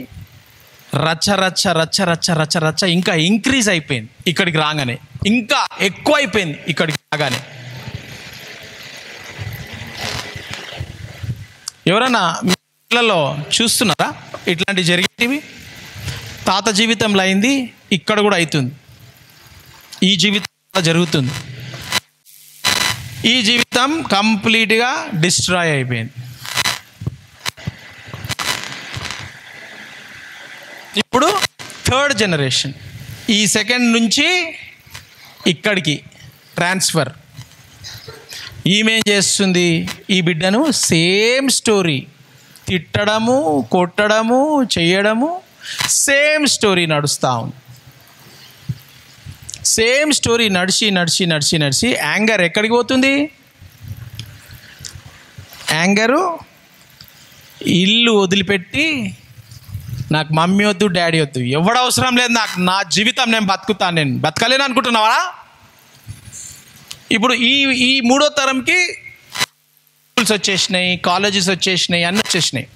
రచ్చ రచ్చ రచ్చ రచ్చ రచ్చ రచ్చ ఇంకా ఇంక్రీజ్ అయిపోయింది. ఇక్కడికి రాగానే ఇంకా ఎక్కువ అయిపోయింది. ఇక్కడికి రాగానే ఎవరన్నా మీ ఇళ్ళలో చూస్తున్నారా ఇట్లాంటివి జరిగేటివి? తాత జీవితంలో అయింది, ఇక్కడ కూడా అవుతుంది. ఈ జీవితం జరుగుతుంది. ఈ జీవితం కంప్లీట్గా డిస్ట్రాయ్ అయిపోయింది. ఇప్పుడు థర్డ్ జనరేషన్, ఈ సెకండ్ నుంచి ఇక్కడికి ట్రాన్స్ఫర్. ఈమెం చేస్తుంది? ఈ బిడ్డను సేమ్ స్టోరీ, తిట్టడము కొట్టడము చేయడము, సేమ్ స్టోరీ నడుస్తూ ఉంది. సేమ్ స్టోరీ నడిచి నడిచి నడిచి నడిచి యాంగర్ ఎక్కడికి పోతుంది? యాంగరు ఇల్లు వదిలిపెట్టి నాకు మమ్మీ వద్దు డాడీ వద్దు, ఎవడ అవసరం లేదు నాకు, నా జీవితం నేను బతుకుతాను, నేను బతకలేను అనుకుంటున్నావా? ఇప్పుడు ఈ మూడో తరంకి స్కూల్స్ వచ్చేసినాయి, కాలేజెస్ వచ్చేసినాయి, అన్నీ వచ్చేసినాయి.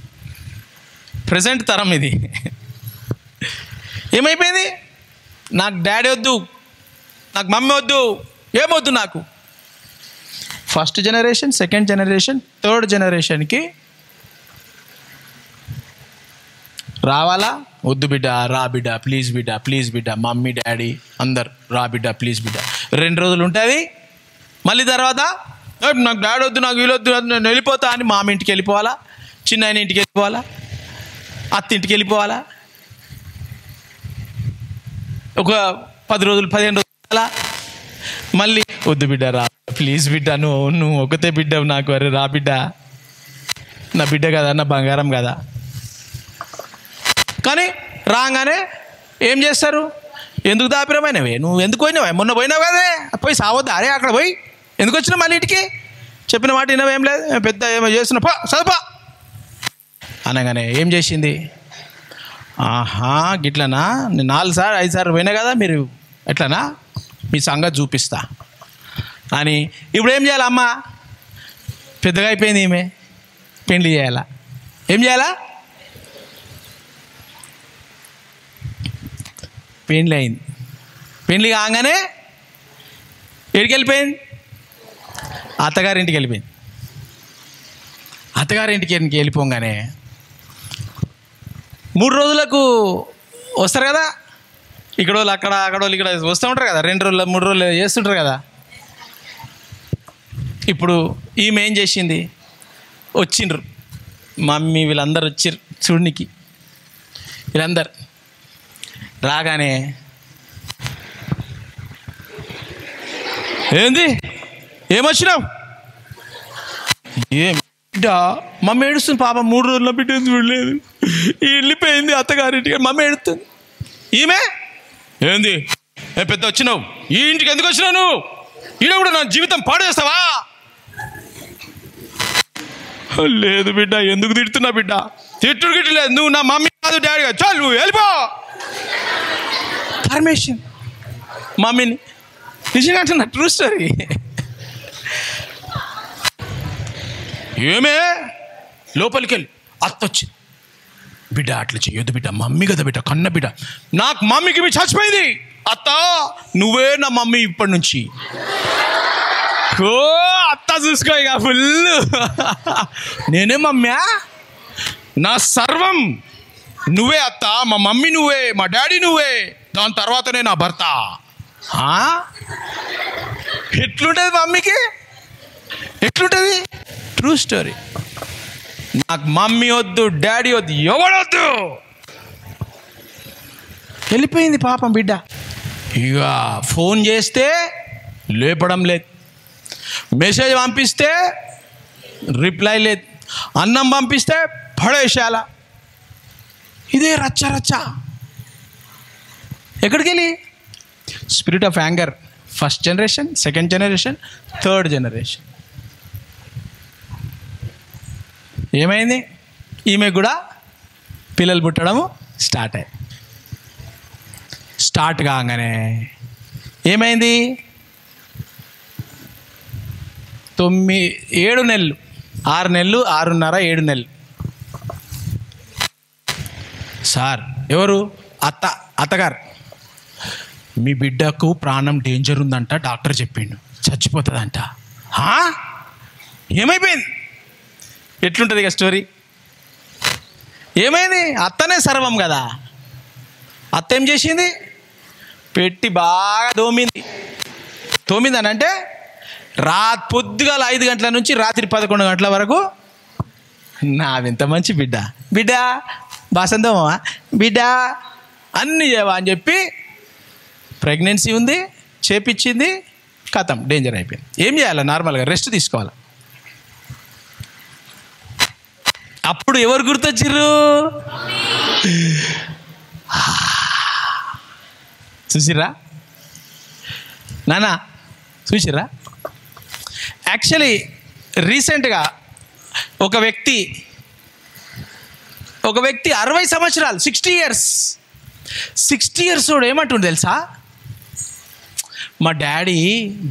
ప్రజెంట్ తరం ఇది. ఏమైపోయింది? నాకు డాడీ వద్దు, నాకు మమ్మీ వద్దు, ఏమొద్దు నాకు. First generation, second generation, third జనరేషన్కి రావాలా? వద్దు బిడ్డ, రా బిడ్డ, ప్లీజ్ బిడ్డ, ప్లీజ్ బిడ్డ, మమ్మీ డాడీ అందరు రా బిడ్డ, ప్లీజ్ బిడ్డ. 2 రోజులు ఉంటుంది, మళ్ళీ తర్వాత నాకు డాడీ వద్దు, నాకు వీళ్ళొద్దు, నేను వెళ్ళిపోతా అని మామ ఇంటికి వెళ్ళిపోవాలా, చిన్న ఆయన ఇంటికి వెళ్ళిపోవాలా, అత్త ఇంటికి వెళ్ళిపోవాలా. ఒక 10 రోజులు 15 రోజులు అలా మళ్ళీ వద్దు బిడ్డ రా, ప్లీజ్ బిడ్డ, నువ్వు ఒకతే బిడ్డ నాకు, అరే రా బిడ్డ, నా బిడ్డ కదా, నా బంగారం కదా. కానీ రాగానే ఏం చేస్తారు? ఎందుకు దాపిరమైనవే, నువ్వు ఎందుకు పోయినావే, మొన్న పోయినావు కదే, పోయి సావద్దా, అరే అక్కడ పోయి ఎందుకు వచ్చినావు మళ్ళీ ఇంటికి, చెప్పిన మాట వినవేం లేదు, పెద్ద ఏమో చేస్తున్నా, పో చదువుపా అనగానే ఏం చేసింది? ఆహా గిట్లనా, నేను 4 సార్లు 5 సార్లు పోయినా కదా, మీరు ఎట్లనా, మీ సంగతి చూపిస్తా అని. ఇప్పుడు ఏం చేయాలి? అమ్మ పెద్దగా అయిపోయింది, ఈమె పెళ్లి చేయాలా? ఏం చేయాలా? పెళ్ళి అయింది. పెళ్ళి కాగానే ఎక్కడికి వెళ్ళిపోయింది? అత్తగారింటికి వెళ్ళిపోయింది. అత్తగారింటికి వెళ్ళిపోగానే 3 రోజులకు వస్తారు కదా, ఇక్కడ వాళ్ళు అక్కడ, అక్కడ వాళ్ళు ఇక్కడ వస్తూ ఉంటారు కదా, 2 రోజులు 3 రోజులు చేస్తుంటారు కదా. ఇప్పుడు ఈమె ఏం చేసింది? వచ్చిండ్రు మమ్మీ వీళ్ళందరూ వచ్చిర్రు చూడనికి. వీళ్ళందరు రాగానే ఏంది, ఏమొచ్చినావు, ఏం బిడ్డ, మమ్మీ ఏడుస్తుంది పాపం, 3 రోజుల్లో బిడ్డ చూడలేదు, వెళ్ళిపోయింది అత్తగారింటికి, మమ్మీ ఏడుస్తుంది. ఈమె ఏంది, పెద్ద వచ్చినావు, ఈ ఇంటికి ఎందుకు వచ్చినావు నువ్వు, ఈడ కూడా నా జీవితం పాడు చేస్తావా? లేదు బిడ్డ, ఎందుకు తిడుతున్నా బిడ్డ, తిట్టుడు గిట్టలేదు, నువ్వు నా మమ్మీ కాదు డాడీ కాదు, చాలు నువ్వు వెళ్ళిపో. ఫార్మేషన్ మమ్మీని. నిజంగా అంటున్నా, ట్రూ స్టోరీ. ఏమే లోపలికి వెళ్ళి అత్త వచ్చింది, బిడ్డ అట్లా చేయొద్దు బిడ్డ, మమ్మీ కదా బిడ్డ, కన్న బిడ్డ, నాకు మమ్మీకి మీ చచ్చిపోయింది, అత్త నువ్వే నా మమ్మీ ఇప్పటి నుంచి. ఓ అత్త చూసుకో ఇక ఫుల్, నేనే మమ్మీ, నా సర్వం నువ్వే అత్త, మా మమ్మీ నువ్వే, మా డాడీ నువ్వే, దాని తర్వాతనే నా భర్త. ఎట్లుంటుంది మమ్మీకి, ఎట్లుంటుంది? True story. నాకు మమ్మీ వద్దు, డాడీ వద్దు, ఎవడొద్దు, వెళ్ళిపోయింది పాపం బిడ్డ. ఇక ఫోన్ చేస్తే లేపడం లేదు, మెసేజ్ పంపిస్తే రిప్లై లేదు, అన్నం పంపిస్తే పడేసాల. ఇదే రచ్చ రచ్చ. ఎక్కడికి వెళ్ళి? Spirit of anger. First generation, second generation, third generation. ఏమైంది? ఈమె కూడా పిల్లలు పుట్టడము స్టార్ట్ అయ్యి, స్టార్ట్ కాగానే ఏమైంది? 7 నెలలు, 6 నెలలు, 6.5, 7 నెలలు. సార్ ఎవరు? అత్తగారు, మీ బిడ్డకు ప్రాణం డేంజర్ ఉందంట, డాక్టర్ చెప్పిండు, చచ్చిపోతుందంట. ఏమైపోయింది? ఎట్లుంటుంది ఇక స్టోరీ? ఏమైంది? అత్తనే సర్వం కదా. అత్త ఏం చేసింది? పెట్టి బాగా తోమింది అని అంటే పొద్దుగాల 5 గంటల నుంచి రాత్రి 11 గంటల వరకు నావింత మంచి బిడ్డ బాసంతమా బిడ్డ అన్నీ చేయవా అని చెప్పి ప్రెగ్నెన్సీ ఉంది, చేపించింది, కథం డేంజర్ అయిపోయింది. ఏం చేయాలి? నార్మల్గా రెస్ట్ తీసుకోవాలి. అప్పుడు ఎవరు గుర్తొచ్చిర్రు? చూసిర్రా నాన్న, చూసిర్రా? యాక్చువల్లీ రీసెంట్గా ఒక వ్యక్తి 60 సంవత్సరాలు, 60 ఇయర్స్ వాడు ఏమంటుండే తెలుసా? మా డాడీ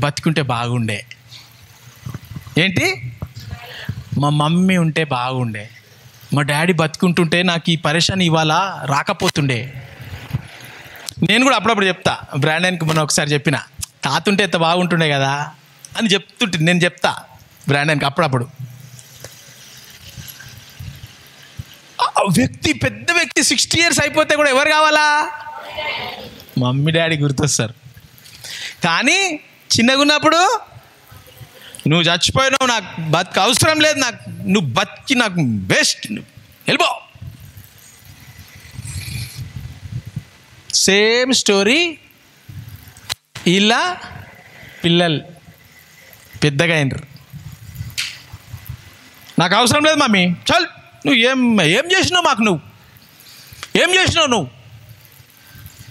బతికుంటే బాగుండే. ఏంటి? మా మమ్మీ ఉంటే బాగుండే, మా డాడీ బతుకుంటుంటే నాకు ఈ పరేషాన్ ఇవాళ రాకపోతుండే. నేను కూడా అప్పుడప్పుడు చెప్తా, బ్రాండన్కి మొన్న ఒకసారి చెప్పిన, తాతుంటే ఎంత బాగుంటుండే కదా అని నేను చెప్తా బ్రాండన్కి అప్పుడప్పుడు. పెద్ద వ్యక్తి 60 ఇయర్స్ అయిపోతే కూడా ఎవరు కావాలా? మమ్మీ డాడీ గుర్తొస్తారు. కానీ చిన్నగా ఉన్నప్పుడు నువ్వు చచ్చిపోయినావు, నాకు బతుకు అవసరం లేదు, నువ్వు బతికి నాకు బెస్ట్, వెళ్ళిపో. Same story. ఇలా పిల్లలు పెద్దగా అయినరు, నాకు అవసరం లేదు మమ్మీ, చల్ నువ్వు ఏం చేసినావు మాకు, ఏం చేసినావు నువ్వు,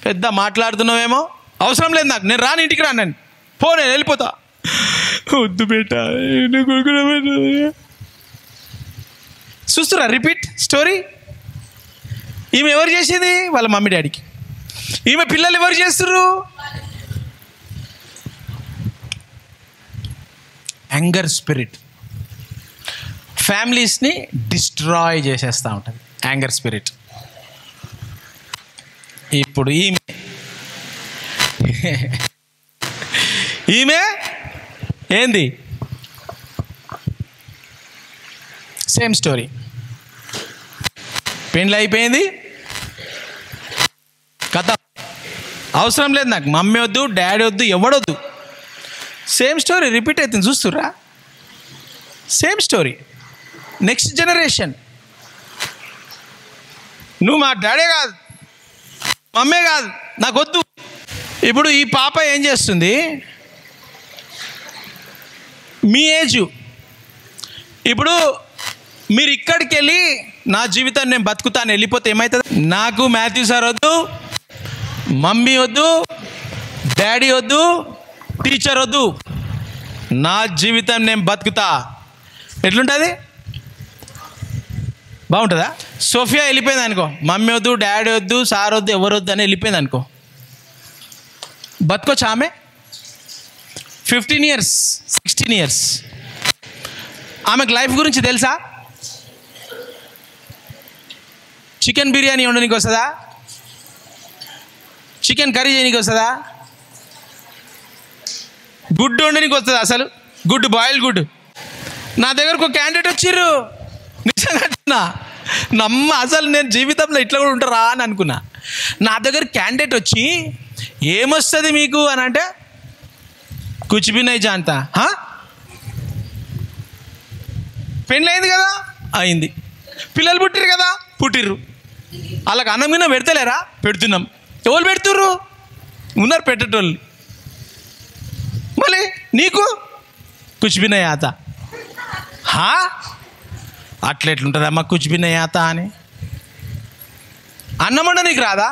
పెద్ద మాట్లాడుతున్నావేమో, అవసరం లేదు నాకు, నేను రాను, ఇంటికి రాను, నేను నేను వెళ్ళిపోతా. వద్దు బేట, చూస్తురా రిపీట్ స్టోరీ. ఈమె ఎవరు చేసేది? వాళ్ళ మమ్మీ డాడీకి. ఈమె పిల్లలు ఎవరు చేస్తుర్రు? యాంగర్ స్పిరిట్ ఫ్యామిలీస్ని డిస్ట్రాయ్ చేసేస్తూ ఉంటుంది యాంగర్ స్పిరిట్. ఇప్పుడు ఈమె ఏంది? Same story. పెండ్లి అయిపోయింది, కథ అవసరం లేదు నాకు, మమ్మీ వద్దు, డాడీ వద్దు, ఎవడొద్దు. సేమ్ స్టోరీ రిపీట్ అవుతుంది, చూస్తుర్రా? Same story. నెక్స్ట్ జనరేషన్, నువ్వు మా డాడీ కాదు, మమ్మే కాదు, నాకు వద్దు. ఇప్పుడు ఈ పాప ఏం చేస్తుంది? మీ ఏజు, ఇప్పుడు మీరు ఇక్కడికి వెళ్ళి నా జీవితాన్ని నేను బతుకుతాను వెళ్ళిపోతే ఏమవుతుంది? నాకు మాథ్యూ సార్ వద్దు, మమ్మీ వద్దు, డాడీ వద్దు, టీచర్ వద్దు, నా జీవితం నేను బతుకుతా. ఎట్లుంటుంది? బాగుంటుందా? సోఫియా వెళ్ళిపోయింది అనుకో, మమ్మీ వద్దు, డాడీ వద్దు, సార్ వద్దు, ఎవరు వద్దు అని వెళ్ళిపోయింది అనుకో, బతకొచ్చా ఆమె? 15 years 16 years ఆమెకు లైఫ్ గురించి తెలుసా? చికెన్ బిర్యానీ వండడానికి వస్తుందా? చికెన్ కర్రీ చేయడానికి వస్తుందా? గుడ్డు వండడానికి వస్తుందా? అసలు గుడ్డు, బాయిల్డ్ గుడ్డు. నా దగ్గరకు ఒక క్యాండిడేట్ వచ్చిర్రు, నిజంగా నమ్మ, అసలు నేను జీవితంలో ఇట్లా కూడా ఉంటారా అని అనుకున్నా. నా దగ్గర క్యాండిడేట్ వచ్చి ఏమొస్తుంది మీకు అని అంటే, కుచ్ భీ నహీ జాన్తా. పెళ్ళయింది కదా, అయింది. పిల్లలు పుట్టిరు కదా, పుట్టిర్రు. వాళ్ళకి అన్నం మీద పెడతలేరా? పెడుతున్నాం. ఎవరు పెడుతుర్రు? ఉన్నారు పెట్టేటోళ్ళు. మళ్ళీ నీకు కుచ్ భీ నహీ ఆతా. అట్లా ఎట్లుంటుందమ్మా కుచ్ భీ నహీ ఆతా అని? అన్నం వండ నీకు రాదా?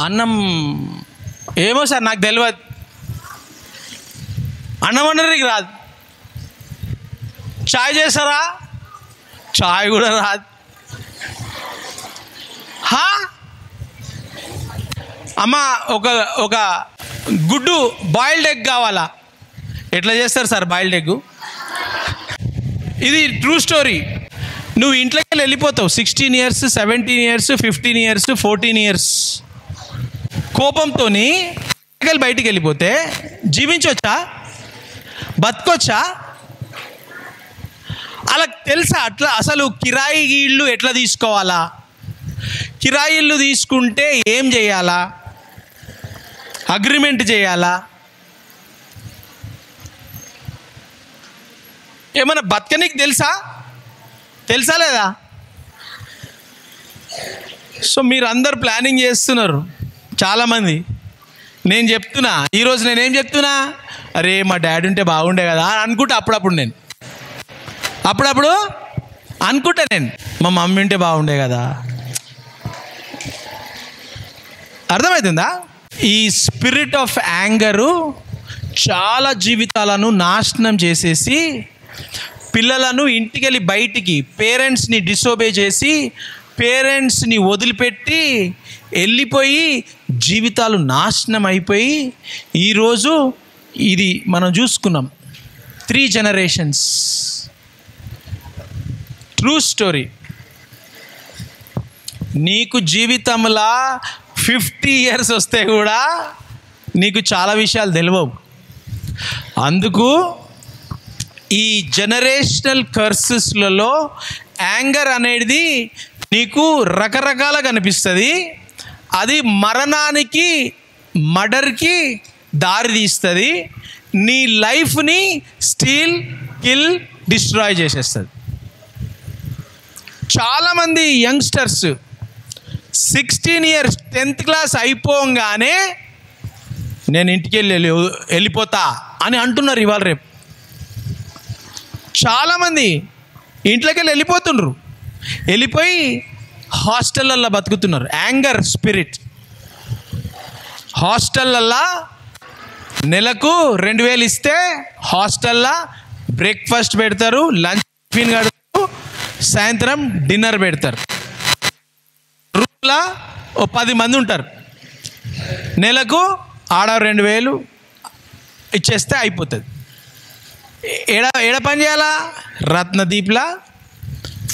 అన్నం ఏమో సార్ నాకు తెలియదు. అన్నం వండ నీకు రాదు. చాయ్ చేస్తారా? చాయ్ కూడా రాదు. అమ్మ ఒక గుడ్డు బాయిల్డ్ ఎగ్ కావాలా? ఎట్లా చేస్తారు సార్ బాయిల్డ్ ఎగ్? ఇది ట్రూ స్టోరీ. నువ్వు ఇంట్లోకి వెళ్ళిపోతావు 16 years 17 years 15 years 14 years కోపంతో బయటికి వెళ్ళిపోతే జీవించవచ్చా? బతకొచ్చా? అలా తెలుసా? అట్లా అసలు కిరాయి ఇళ్ళు ఎట్లా తీసుకోవాలా, కిరాయి ఇల్లు తీసుకుంటే ఏం చేయాలా, అగ్రిమెంట్ చేయాలా, ఏమన్నా బతకనికి తెలుసా లేదా? సో మీరు అందరు ప్లానింగ్ చేస్తున్నారు చాలామంది. నేను చెప్తున్నా, ఈరోజు నేనేం చెప్తున్నా, అరే మా డాడీ ఉంటే బాగుండే కదా అని అనుకుంటా. అప్పుడప్పుడు అనుకుంటా నేను మా మమ్మీ ఉంటే బాగుండే కదా. అర్థమవుతుందా? ఈ స్పిరిట్ ఆఫ్ యాంగరు చాలా జీవితాలను నాశనం చేసేసి, పిల్లలను ఇంటికి వెళ్ళి బయటికి పేరెంట్స్ని డిసోబే చేసి, పేరెంట్స్ని వదిలిపెట్టి వెళ్ళిపోయి జీవితాలు నాశనం అయిపోయి, ఈరోజు ఇది మనం చూసుకున్నాం 3 generations. True story. నీకు జీవితంలో 50 years వస్తే కూడా నీకు చాలా విషయాలు తెలియవు. అందుకు ఈ జనరేషనల్ కర్సెస్లలో యాంగర్ అనేది నీకు రకరకాలుగా కనిపిస్తుంది. అది మరణానికి, మర్డర్కి దారి తీస్తుంది. నీ లైఫ్ని స్టీల్, కిల్, డిస్ట్రాయ్ చేసేస్తుంది. చాలామంది యంగ్స్టర్స్ 16 years 10th class అయిపోగానే నేను ఇంటికి వెళ్ళిపోతా అని అంటున్నారు ఇవాళ రేపు. చాలామంది ఇంట్లోకి వెళ్ళిపోతున్నారు, వెళ్ళిపోయి హాస్టళ్ళల్లో బతుకుతున్నారు. Anger spirit. హాస్టళ్ళల్లో నెలకు 2000 ఇస్తే హాస్టల్లో బ్రేక్ఫాస్ట్ పెడతారు, లంచ్ టిఫిన్ కడతారు, సాయంత్రం డిన్నర్ పెడతారు. రూమ్లో 10 మంది ఉంటారు. నెలకు ఆడ 2000 ఇచ్చేస్తే అయిపోతుంది. ఏడ పని చేయాలా? రత్నదీప్లా,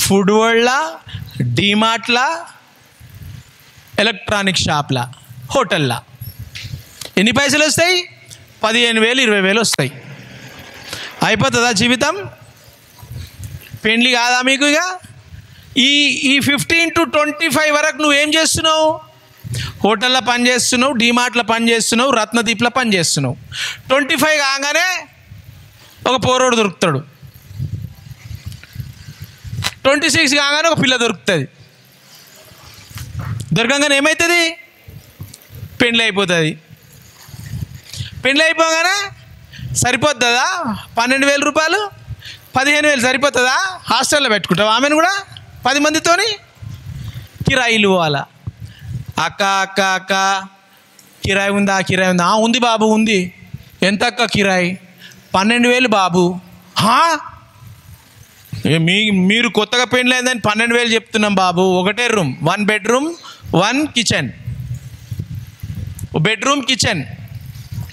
ఫుడ్ వరల్డ్లా, డీమార్ట్లా, ఎలక్ట్రానిక్ షాప్లా, హోటల్లా. ఎన్ని పైసలు వస్తాయి? 15,000 20,000 వస్తాయి. అయిపోతుందా జీవితం? పెండ్లి కాదా మీకు? ఇక ఈ 15 to 25 వరకు నువ్వేం చేస్తున్నావు? హోటల్లో పని చేస్తున్నావు, డీమార్ట్లో పని చేస్తున్నావు, రత్నదీప్లో పని చేస్తున్నావు. 25 కాగానే ఒక పోరోడు దొరుకుతాడు. 26 కాగానే ఒక పిల్ల దొరుకుతుంది. దొరకంగానే ఏమవుతుంది? పెండ్లి అయిపోతుంది. పెండ్లి అయిపోగానే సరిపోతుందా? 12,000 రూపాయలు 15,000 సరిపోతుందా? హాస్టల్లో పెట్టుకుంటావు ఆమెను కూడా 10 మందితోని. కిరాయిలు పోవాలా? అక్క అక్క అక్క కిరాయి ఉందా? కిరాయి ఉందా? ఉంది బాబు ఉంది. ఎంత అక్క కిరాయి? 12,000 బాబు. మీరు కొత్తగా పెండ్లి అయిందని 12,000 చెప్తున్నాం బాబు. ఒకటే room, 1 bedroom 1 kitchen. Bedroom, kitchen,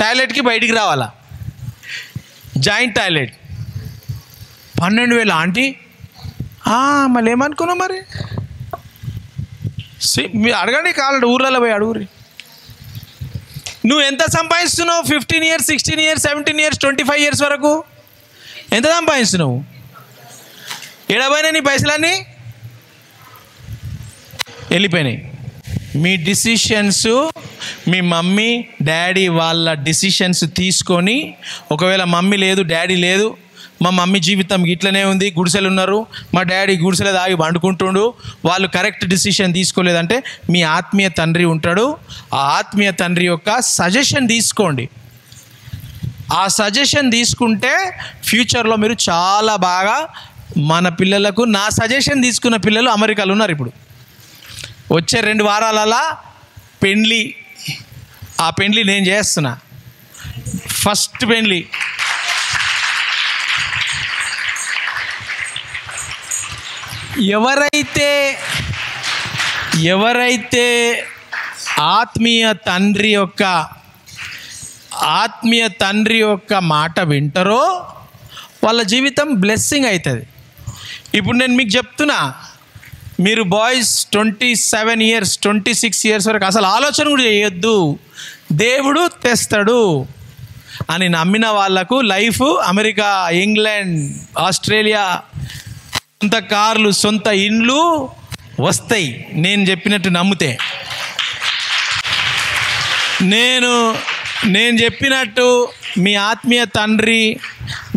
టాయిలెట్కి బయటికి రావాలా, జాయింట్ టాయిలెట్ 12,000 ఆంటీ. మళ్ళీ ఏమనుకున్నావు మరి? మీరు అడగండి, కావాలంటే ఊర్లలో పోయి అడుగురి. నువ్వు ఎంత సంపాదిస్తున్నావు? 15 years, 16 years, 17 years, 25 years వరకు ఎంత సంపాదిస్తున్నావు? ఎడబోయినా నీ పైసలన్నీ వెళ్ళిపోయినాయి. మీ డిసిషన్స్, మీ మమ్మీ డాడీ వాళ్ళ డిసిషన్స్ తీసుకొని, ఒకవేళ మమ్మీ లేదు, డాడీ లేదు, మా మమ్మీ జీవితం ఇట్లనే ఉంది, గుడిసెలు ఉన్నారు, మా డాడీ గుడిసెలు దాగి వండుకుంటుండు, వాళ్ళు కరెక్ట్ డిసిషన్ తీసుకోలేదంటే మీ ఆత్మీయ తండ్రి ఉంటాడు. ఆ ఆత్మీయ తండ్రి యొక్క సజెషన్ తీసుకోండి. ఆ సజెషన్ తీసుకుంటే ఫ్యూచర్లో మీరు చాలా బాగా, మన పిల్లలకు, నా సజెషన్ తీసుకున్న పిల్లలు అమెరికాలో ఉన్నారు ఇప్పుడు. వచ్చే 2 వారాలలో పెండ్లి, ఆ పెండ్లి నేను చేస్తున్నా, ఫస్ట్ పెండ్లి. ఎవరైతే ఆత్మీయ తండ్రి యొక్క మాట వింటారో వాళ్ళ జీవితం బ్లెస్సింగ్ అవుతుంది. ఇప్పుడు నేను మీకు చెప్తున్నా, మీరు బాయ్స్ 27 years, 26 years వరకు అసలు ఆలోచన కూడా చేయొద్దు, దేవుడు తెస్తాడు అని నమ్మిన వాళ్లకు లైఫ్ అమెరికా, ఇంగ్లాండ్, ఆస్ట్రేలియా, సొంత కార్లు, సొంత ఇండ్లు వస్తాయి నేను చెప్పినట్టు నమ్మితే. నేను చెప్పినట్టు మీ ఆత్మీయ తండ్రి,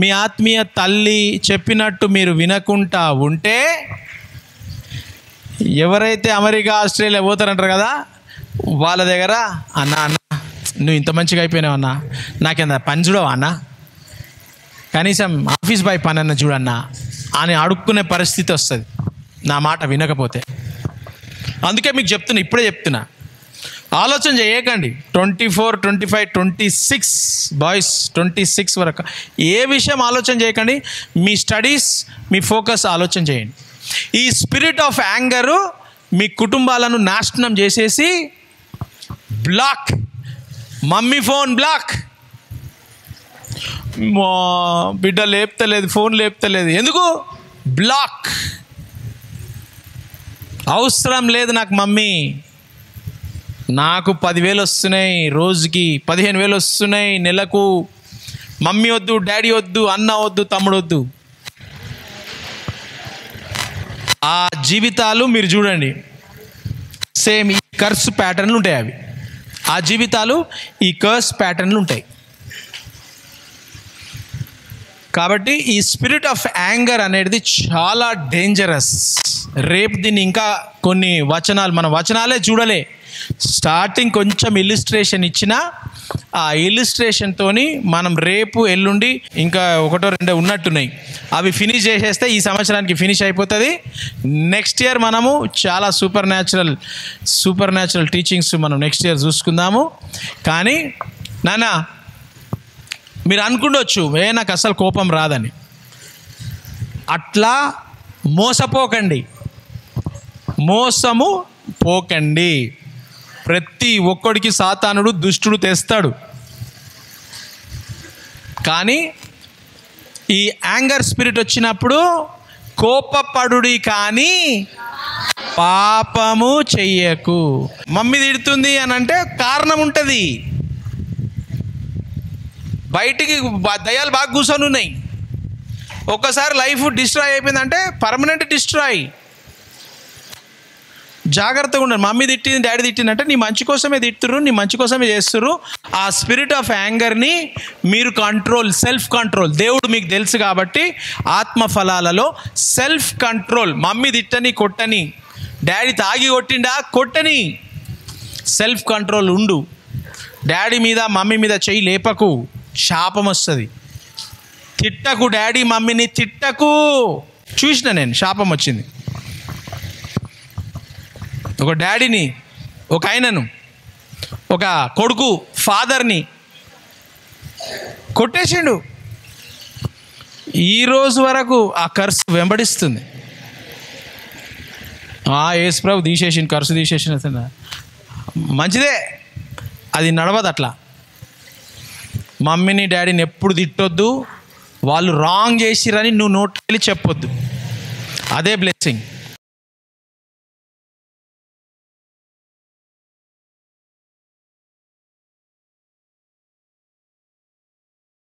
మీ ఆత్మీయ తల్లి చెప్పినట్టు మీరు వినకుండా ఉంటే, ఎవరైతే అమెరికా, ఆస్ట్రేలియా పోతారంటారు కదా, వాళ్ళ దగ్గర అన్న నువ్వు ఇంత మంచిగా అయిపోయినావు అన్న, నాకేందా పని చూడవా అన్న, కనీసం ఆఫీస్ బాయ్ పని అన్న చూడన్నా అని అడుక్కునే పరిస్థితి వస్తుంది నా మాట వినకపోతే. అందుకే మీకు ఇప్పుడే చెప్తున్నా, ఆలోచన చేయకండి. 24, 25, 26 బాయ్స్ 26 వరకు ఏ విషయం ఆలోచన చేయకండి. మీ స్టడీస్, మీ ఫోకస్ ఆలోచన చేయండి. ఈ స్పిరిట్ ఆఫ్ యాంగరు మీ కుటుంబాలను నాశనం చేసేసి బ్లాక్, మమ్మీ ఫోన్ బ్లాక్, బిడ్డ లేపుతలేదు, ఫోన్ లేపుతలేదు, ఎందుకు బ్లాక్? అవసరం లేదు నాకు మమ్మీ, నాకు 10,000 వస్తున్నాయి, రోజుకి 15,000 వస్తున్నాయి, నెలకు. మమ్మీ వద్దు, డాడీ వద్దు, అన్న వద్దు, తమ్ముడు వద్దు. ఆ జీవితాలు మీరు చూడండి, సేమ్ ఈ కర్స్ ప్యాటర్న్లు ఉంటాయి. అవి ఆ జీవితాలు ఈ కర్స్ ప్యాటర్న్లు ఉంటాయి. కాబట్టి ఈ స్పిరిట్ ఆఫ్ యాంగర్ అనేది చాలా డేంజరస్. రేపు దీన్ని ఇంకా కొన్ని మన వచనాలే చూడలే, స్టార్టింగ్ కొంచెం ఇల్లుస్ట్రేషన్ ఇచ్చిన, ఆ ఇల్లుస్ట్రేషన్తోని మనం రేపు, ఎల్లుండి ఇంకా 1-2 ఉన్నట్టున్నాయి, అవి ఫినిష్ చేసేస్తే ఈ సంవత్సరానికి ఫినిష్ అయిపోతుంది. నెక్స్ట్ ఇయర్ మనము చాలా సూపర్ న్యాచురల్ టీచింగ్స్ మనం నెక్స్ట్ ఇయర్ చూసుకుందాము. కానీ నాన్న, మీరు అనుకుండొచ్చు నాకు అసలు కోపం రాదని. అట్లా మోసము పోకండి. ప్రతి ఒక్కడికి సాతానుడు, దుష్టుడు తెస్తాడు. కానీ ఈ యాంగర్ స్పిరిట్ వచ్చినప్పుడు కోపపడుడి కానీ పాపము చెయ్యకు. మమ్మీ తిడుతుంది అని అంటే కారణం ఉంటుంది. బయటికి దయ్యాలు బాగా కూర్చొని ఉన్నాయి. ఒక్కసారి లైఫ్ డిస్ట్రాయ్ అయిపోయిందంటే పర్మనెంట్ డిస్ట్రాయ్. జాగ్రత్తగా ఉండండి. మమ్మీ తిట్టింది, డాడీ తిట్టిందంటే నీ మంచి కోసమే తిట్టుర్రు, నీ మంచి కోసమే చేస్తుర్రు. ఆ స్పిరిట్ ఆఫ్ యాంగర్ని మీరు సెల్ఫ్ కంట్రోల్, దేవుడు మీకు తెలుసు కాబట్టి ఆత్మ ఫలాలలో సెల్ఫ్ కంట్రోల్. మమ్మీ తిట్టని, కొట్టని, డాడీ తాగి కొట్టని, సెల్ఫ్ కంట్రోల్ ఉండు. డాడీ మీద, మమ్మీ మీద చెయ్యి లేపకు, శాపం వస్తుంది. తిట్టకు, డాడీ మమ్మీని తిట్టకు. చూసిన నేను, శాపం వచ్చింది. ఒక డాడీని, ఒక ఆయనను, ఒక కొడుకు ఫాదర్ని కొట్టేసిండు. ఈరోజు వరకు ఆ కర్సు వెంబడిస్తుంది. యేసు ప్రభు కర్సు తీసేసిన మంచిదే. అది నడవదు అట్లా. మమ్మీని డాడీని ఎప్పుడు తిట్టొద్దు, వాళ్ళు రాంగ్ చేసిరని నువ్వు నోట్కి వెళ్ళి చెప్పొద్దు. అదే బ్లెస్సింగ్.